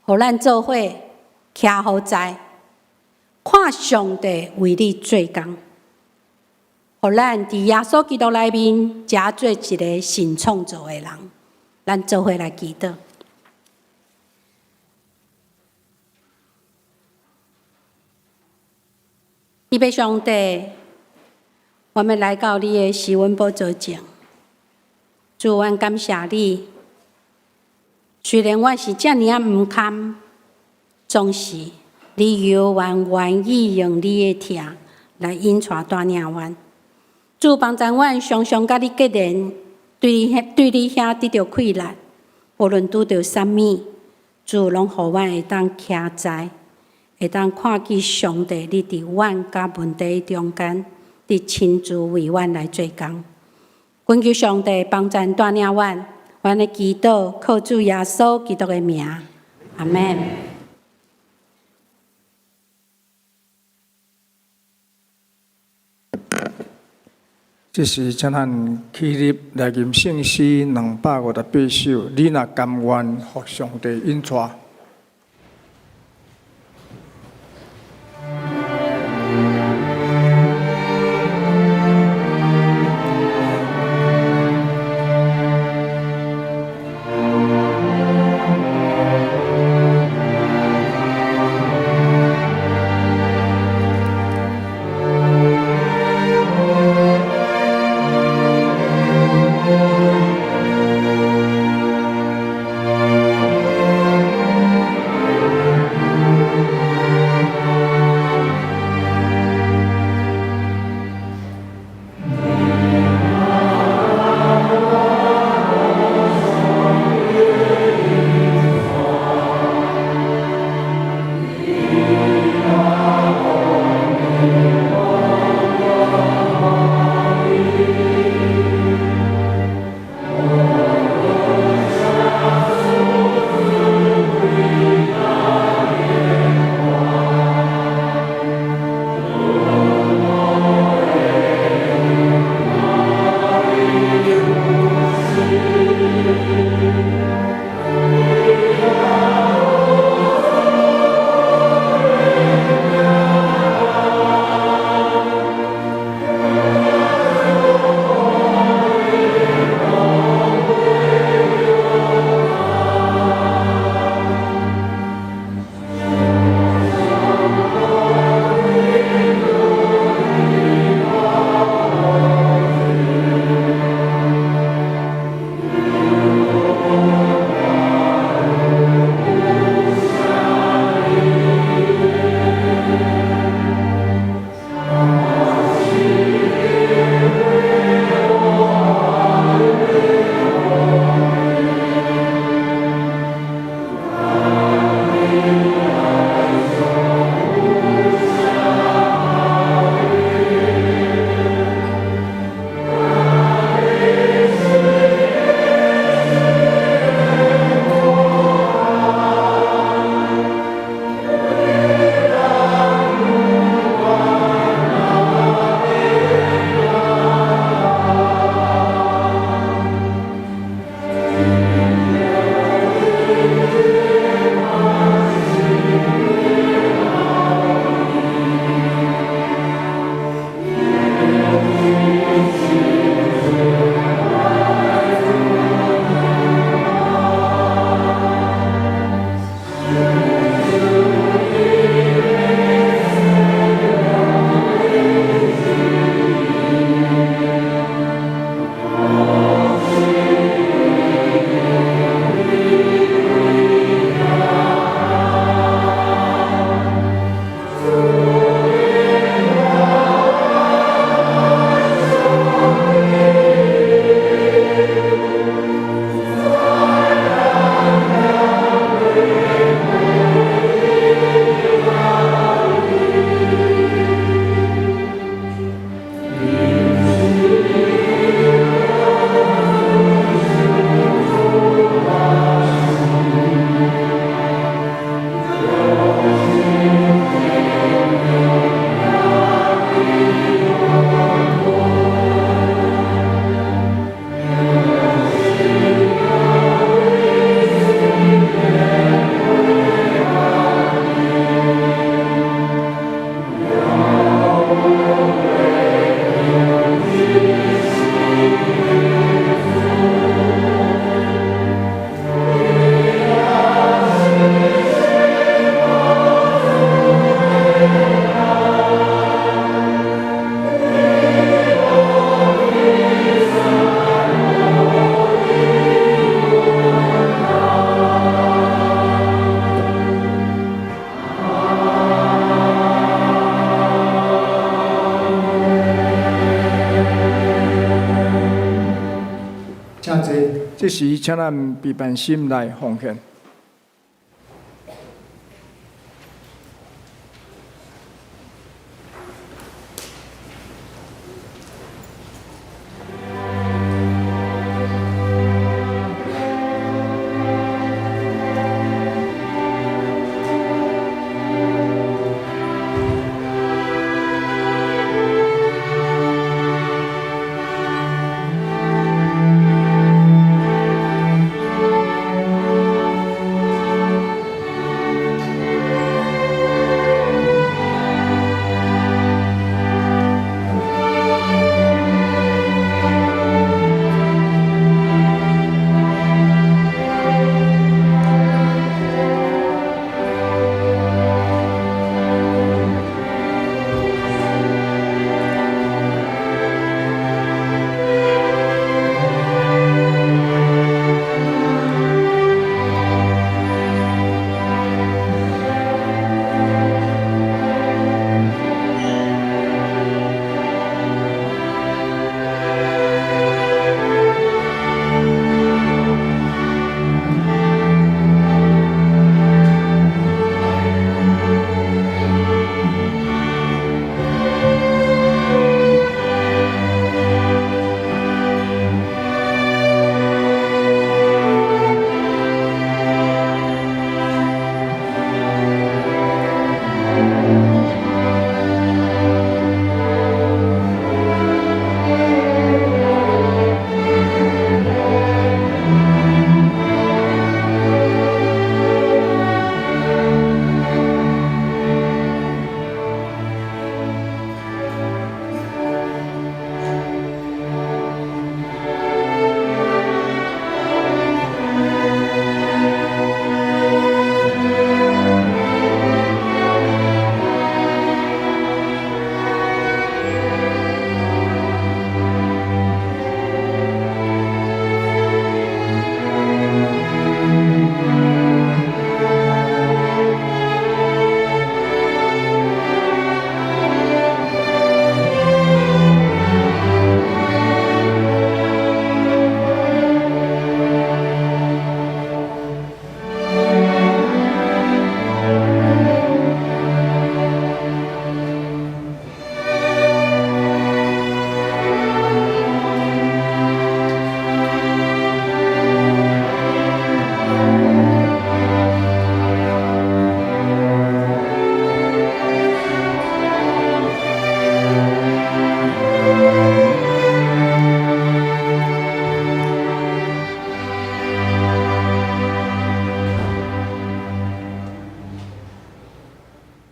互咱做伙徛好在，看上帝为你做工。互咱伫耶稣基督内面，加做一个新创造的人。咱做伙来祈祷。预备上帝，我们来到你的施恩宝座前，主，我感谢你。虽然我是这样毋堪，总是你犹原愿意用你的疼来引带带领我。主帮助阮常常甲你结连，对你遐得到快乐，无论拄着啥物，主拢互阮会当徛在，会当看见上帝你伫阮甲问题中间，你亲自为阮来做工。恳求上帝帮助带领阮，阮的祈祷靠主耶稣基督的名，阿门。这是请咱起立来念圣诗258首，你若甘愿互上帝引带。请坐，这时请咱备办心来奉献。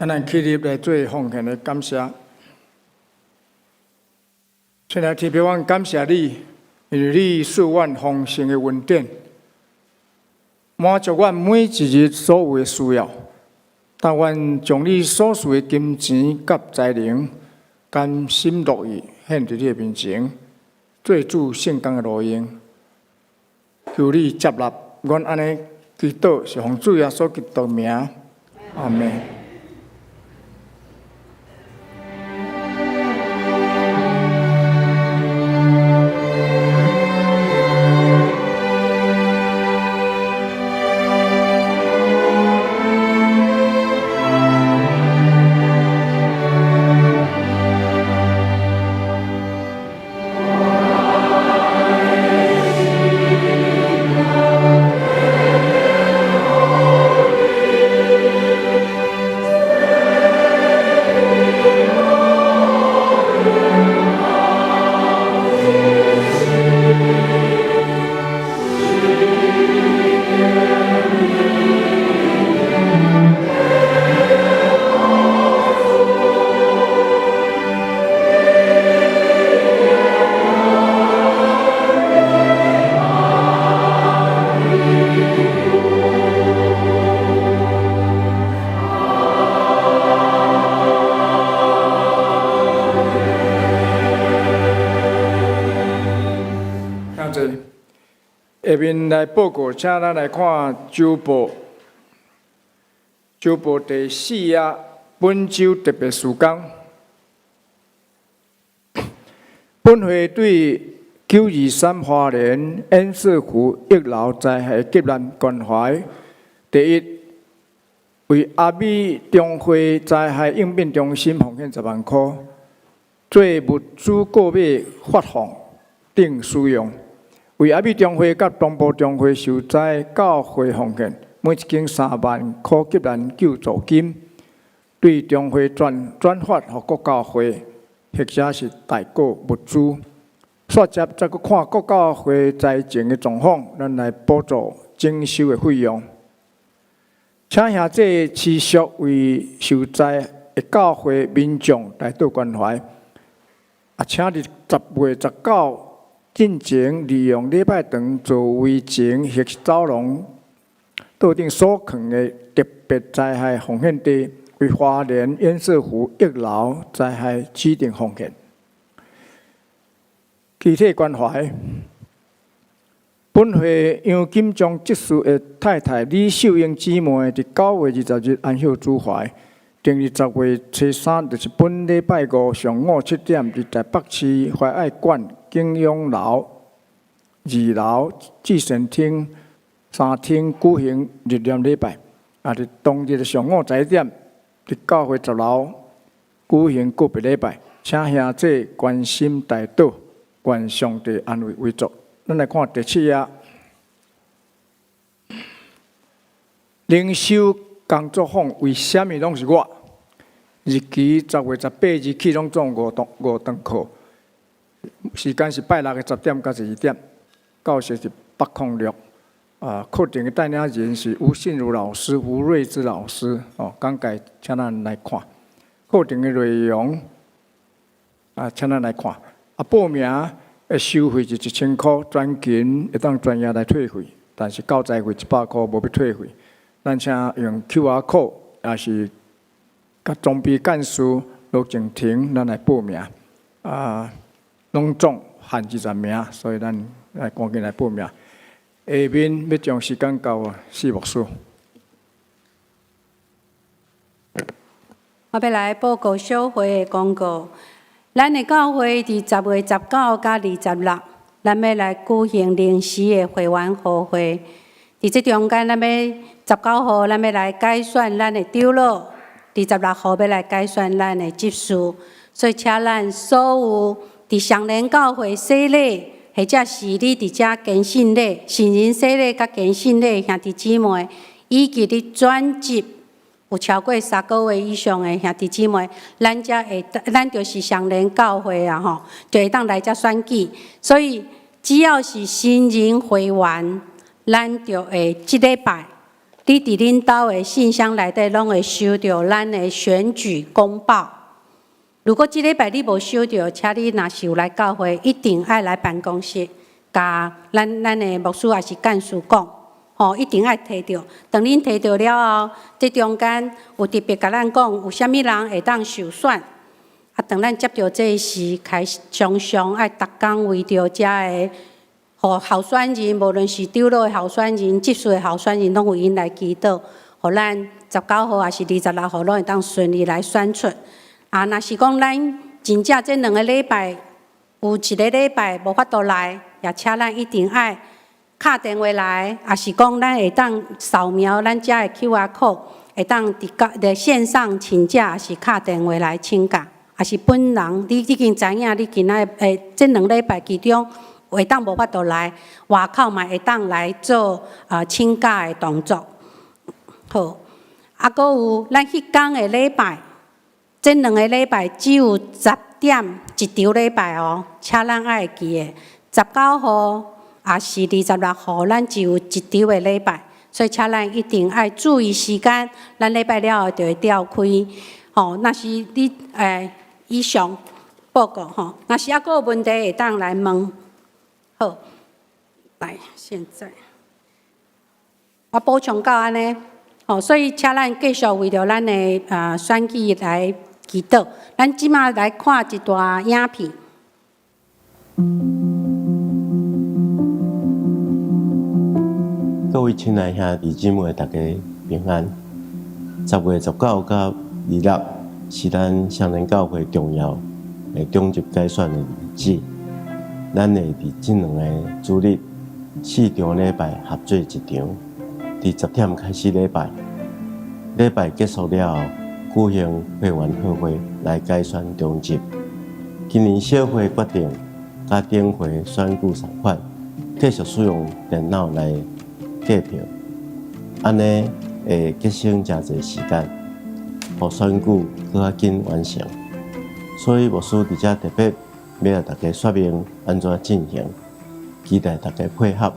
咱起立来做奉献的感谢。现在特别我感谢你，因为你赐阮丰盛的恩典，满足阮每一日所有的需要。但愿将你所赐的金钱甲才能，甘心乐意献伫你的面前，做主圣工的路用。求你接纳阮安尼祈祷，是奉主耶稣基督名，阿门。下面来报告，请咱来看周报。周报第4页，本周特别事工。本会对923花莲恩赐湖疫楼灾害急难关怀。第一，为阿美中会灾害应变中心奉献10万块，做物资购买发放等使用。为阿美中会甲东部中会受灾教会奉献每一间3万块急难救助金，对中会转发予各教会，或者是代购物资。煞接再去看各教会财政的状况，咱来补助征收的费用。请兄弟持续为受灾的教会民众来做关怀。请伫10月19进前，利用礼拜堂作为前或是走廊桌顶所藏的特别灾害奉献地，为花莲堰塞湖疫楼灾害指定奉献。具体关怀，本会杨金忠执事的太太李秀英姊妹，伫9月20日安休主怀。定于10月初3，就是本礼拜5上午7点，伫台北市怀爱馆景永楼2楼至善厅3厅举行日念礼拜。伫当日上午11点，伫教会10楼举行个别礼拜。请兄弟关心代祷。愿上帝安慰为主。咱来看第7页，灵修工作坊为虾米拢是我？日期10月18日起，拢总5堂课，时间是拜六的10点到12点，教室是806。课程的带领人是吴信如老师、吴瑞芝老师。讲解，请咱来看课程的内容。请咱来看。报名的收费是1000块，专勤会当专业来退费，但是教材费100块，无要退费。咱请用 QR code， 也是甲装备干事罗静婷，咱来报名。拢总限20名，所以咱来赶紧来报名。下面要将时间交4牧师。我要来报告小会的公告。咱的教会伫10月19到26，咱要来举行临时的会员互会。伫这中间，咱要19号，咱要来改选咱的长老；伫16号要来改选咱的执事。所以，请咱所有伫上联教会洗礼，或者是你伫遮坚信礼、信人洗礼甲坚信礼兄弟姊妹，以及你转职有超过3个月以上的兄弟姊妹，咱就是上联教会啊吼，就会当来遮选举。所以只要是新人会员，咱就会即礼拜，你伫恁兜的信箱内底拢会收到咱的选举公报。如果即礼拜你无收到，请你若是有来教会，一定爱来办公室，甲咱的牧师也是干事讲。一定爱摕到。等恁摕到了后，这中间有特别甲咱讲，有啥物人会当受选。等咱接到这时，开始常常爱逐工为着遮个，互候选人，无论是长老的候选人、执事的候选人，拢有因来祈祷，互咱19号还是26号，拢会当顺利来选出。若是讲咱真正这2个礼拜，有1个礼拜无法度来，也请咱一定爱敲电话来，也是讲咱会当扫描咱遮的 QR code， 会当伫线上请假，也是敲电话来请假，也是本人你已经知影，你今仔这2礼拜其中会当无法度来，外口嘛会当来做请假的动作。好，阁有咱迄天的礼拜，这2个礼拜只有10点一场礼拜哦，请咱爱记的19号。也是26号，咱只有1场的礼拜，所以请咱一定爱注意时间。咱礼拜了后就会调开。若是你以上报告若是阁有问题会当来问。好，来，现在我补充到安尼。所以请咱继续为着咱的选举来祈祷。咱即马来看一段影片。各位亲爱兄弟姊妹，大家平安。10月19到26是咱上联教会重要的中级改选的日子。咱会伫这2个主日4场礼拜合做一场，伫10点开始礼拜，礼拜结束了后，举行会员好会来改选中职。今年小会决定，甲顶回选举同款，继续使用电脑来计票，安尼会节省真侪时间，互选举更较紧完成。所以牧师伫遮特别要来大家说明安怎进行，期待大家配合，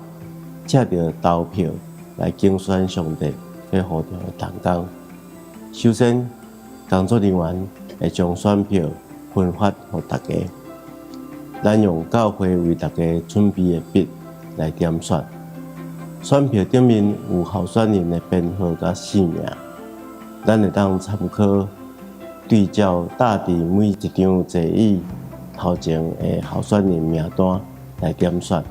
借着投票来竞选上帝要呼召的同工。首先，工作人员会将选票分发给大家，咱用教会为大家准备的笔来点选。选票顶面有候选人的编号甲姓名，咱会当参考对照大致每一张座椅头前的候选人名单来点选。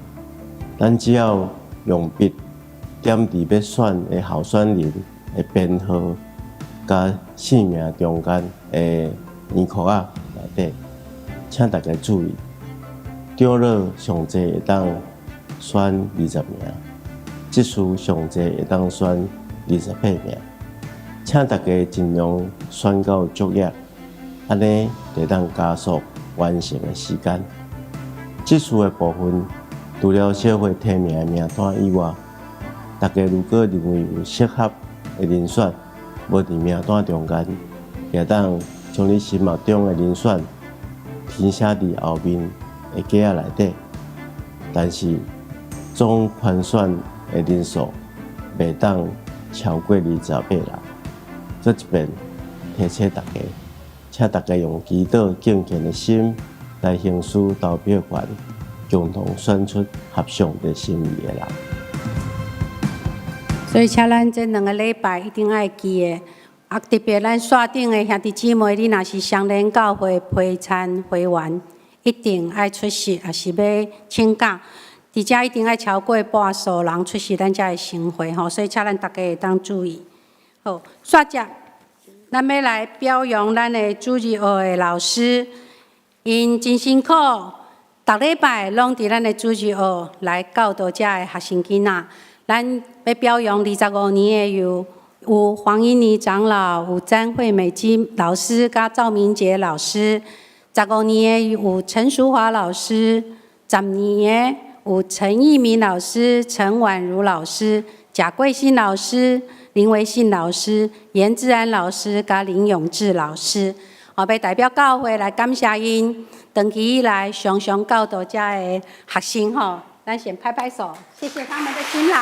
咱只要用笔点伫要选的候选人的编号甲姓名中间的圆圈仔内底，请大家注意，长老上济会当选20名，执事上济会当选28名，请大家尽量选到足页，安尼会当加速完成的时间。执事的部分，除了小会提名的名单以外，大家如果认为有适合的人选，无伫名单中间，也当将你心目中的人选填写伫后面的格仔内底。但是总圈选的人数袂当超过28人。这一遍提醒大家，请大家用祈祷敬虔的心来行使投票权，共同选出合上帝心意的人。所以，请咱这2个礼拜一定要记的，特别咱线顶的兄弟姊妹，你若是相连教会陪参会员，一定爱出席，也是要请假。伫遮一定爱超过半数人出席咱遮的盛会吼，所以请咱大家会当注意。好，煞只，咱要来表扬咱的主日学的老师，因真辛苦，逐礼拜拢伫咱的主日学来教导遮的学生囡仔。咱要表扬25年的有黄英妮长老，有詹惠美姬老师，甲赵明杰老师。15年的有陈淑华老师，10年的有陈义民老师、陈婉如老师、贾桂新老师、林维信老师、严志安老师，甲林永志老师。要代表教会来感谢因长期以来常常教导遮的学生吼。咱先拍拍手，谢谢他们的辛劳。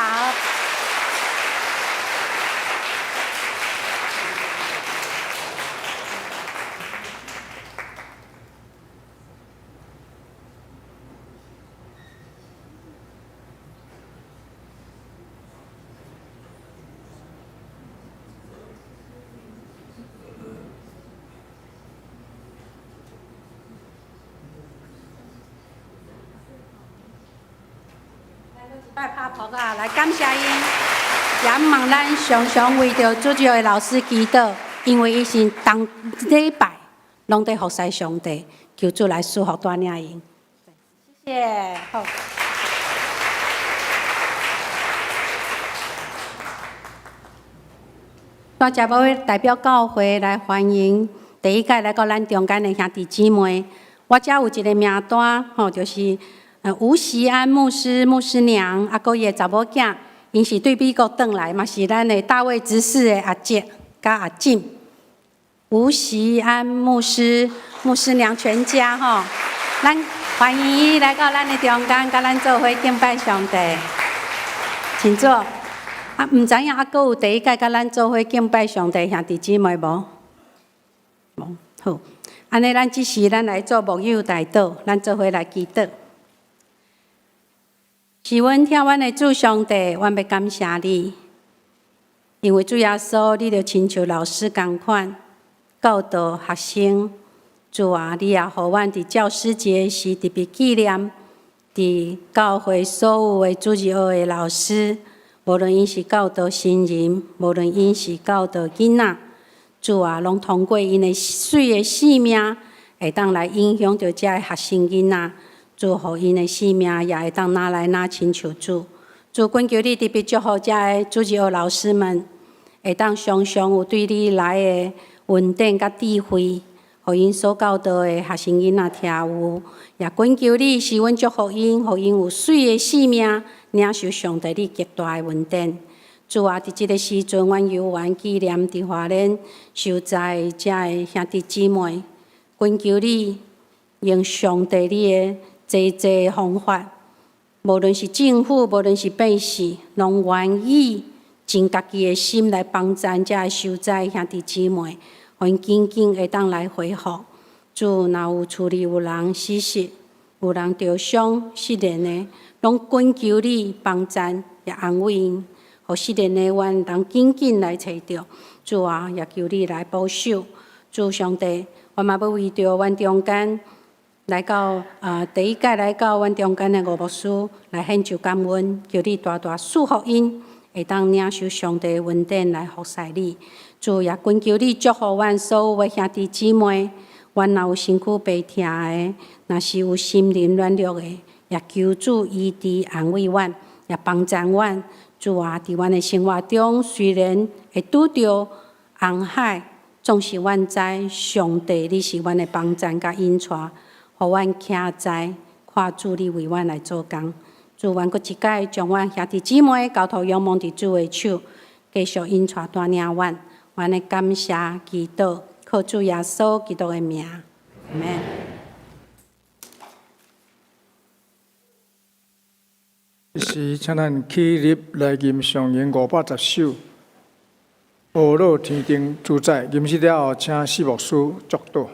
拜拍扑啊，来感谢因，也望咱常常为着主日的老师祈祷，因为伊是当礼拜拢在服侍上帝，求主来赐福带领因。谢谢，好。大家要代表教会来欢迎第一届来到咱中间的兄弟姊妹。我遮有一个名单，吼，就是吴锡安牧师、牧师娘，啊，佮伊的查某囝，因是对美国转来，嘛是咱的大卫执事的阿姐甲阿静。吴锡安牧师、牧师娘全家吼，咱欢迎伊来到咱的中间，甲咱做伙敬拜上帝。请坐。啊，毋知影啊，佮有第一届甲咱做伙敬拜上帝兄弟姊妹无？无，好。安尼，咱即时咱来做牧友代祷，咱做伙来祈祷。是阮听阮的主上帝，阮要感谢你，因为主耶稣，你着亲像老师共款教导学生。主啊，你也互阮伫教师节时特别纪念，伫教会所有的主日学的老师，无论因是教导新人，无论因是教导囡仔，主啊，拢通过因的水的性命，会当来影响着遮的学生囡仔。主互因的性命也会当拿来拿亲像主。主恳求你特别祝福遮的主日学老师们，会当常常有对你来的稳定甲智慧，互因所教导的学生囡仔听有。也恳求你是阮祝福因，互因有水的性命，领受上帝你极大的稳定。主啊，伫即个时阵，阮犹原纪念伫华联受灾遮的兄弟姊妹，恳求你用上帝你的济方法。无论是政府，无论是百姓，拢愿意尽家己的心来帮助遮个受灾兄弟姊妹，互因紧会当来恢复。主若有厝里有人死失，有人受伤失联的，拢恳求你帮助，也安慰因，互失联的阮当紧来找着。主啊，也求你来保守。主上帝，我嘛要为着阮中间。来到第一届来到阮中间的吴牧师来献上感恩，求你大大赐福因，会当领受上帝的恩典来服侍你。主也恳求你祝福阮所有的兄弟姊妹，阮若有身躯白疼的，若是有心灵软弱的，也求主医治安慰阮，也帮助阮。主啊，伫阮的生活中，虽然会拄着红海，总是阮知上帝你是阮的帮助甲引带。互阮徛在看主你为阮来做工，主阮搁一摆将阮兄弟姊妹交托仰望伫主的手，继续引带带领阮。阮的感谢祈祷，靠主耶稣基督的名，阿门。是，请咱起立来吟上言510首。无老天顶主宰，吟诗了后，请四牧师祝祷。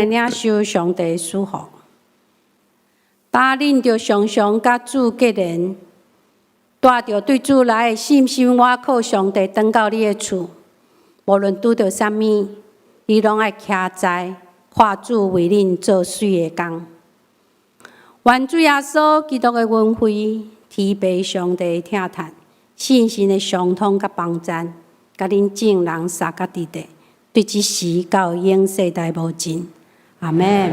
领受上帝赐福，带领着常常甲主结连，带着对主来的信心，我靠上帝登到你的厝。无论拄着啥物，你拢爱徛在看主为恁做水的工。愿主耶稣基督的恩惠、天父上帝的疼叹、信心的相通甲帮助，甲恁众人三甲伫地，对即时到永世代无尽。阿门。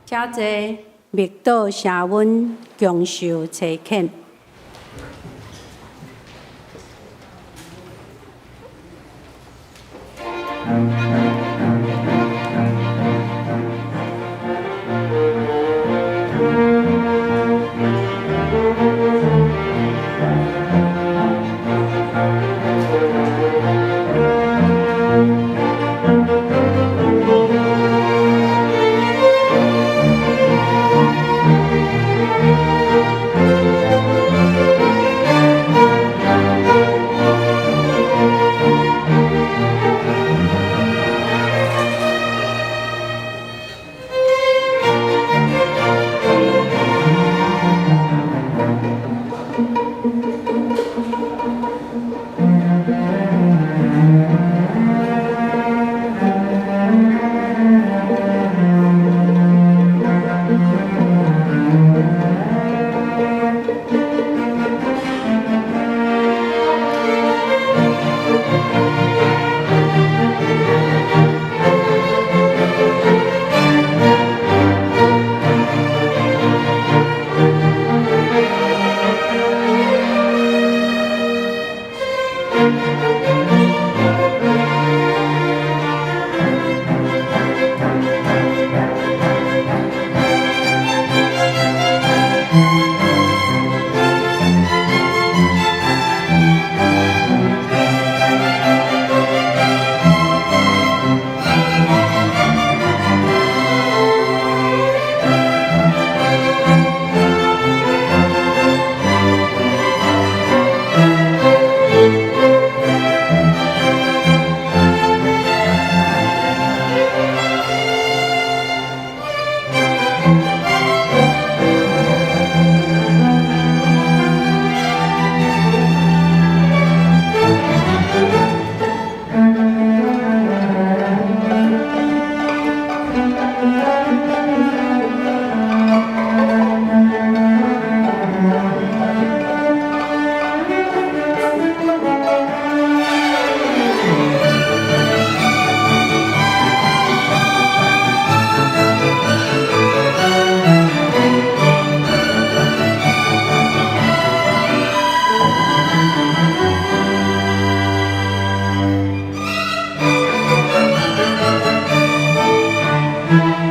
请坐，密道社温，共受查恳。拜。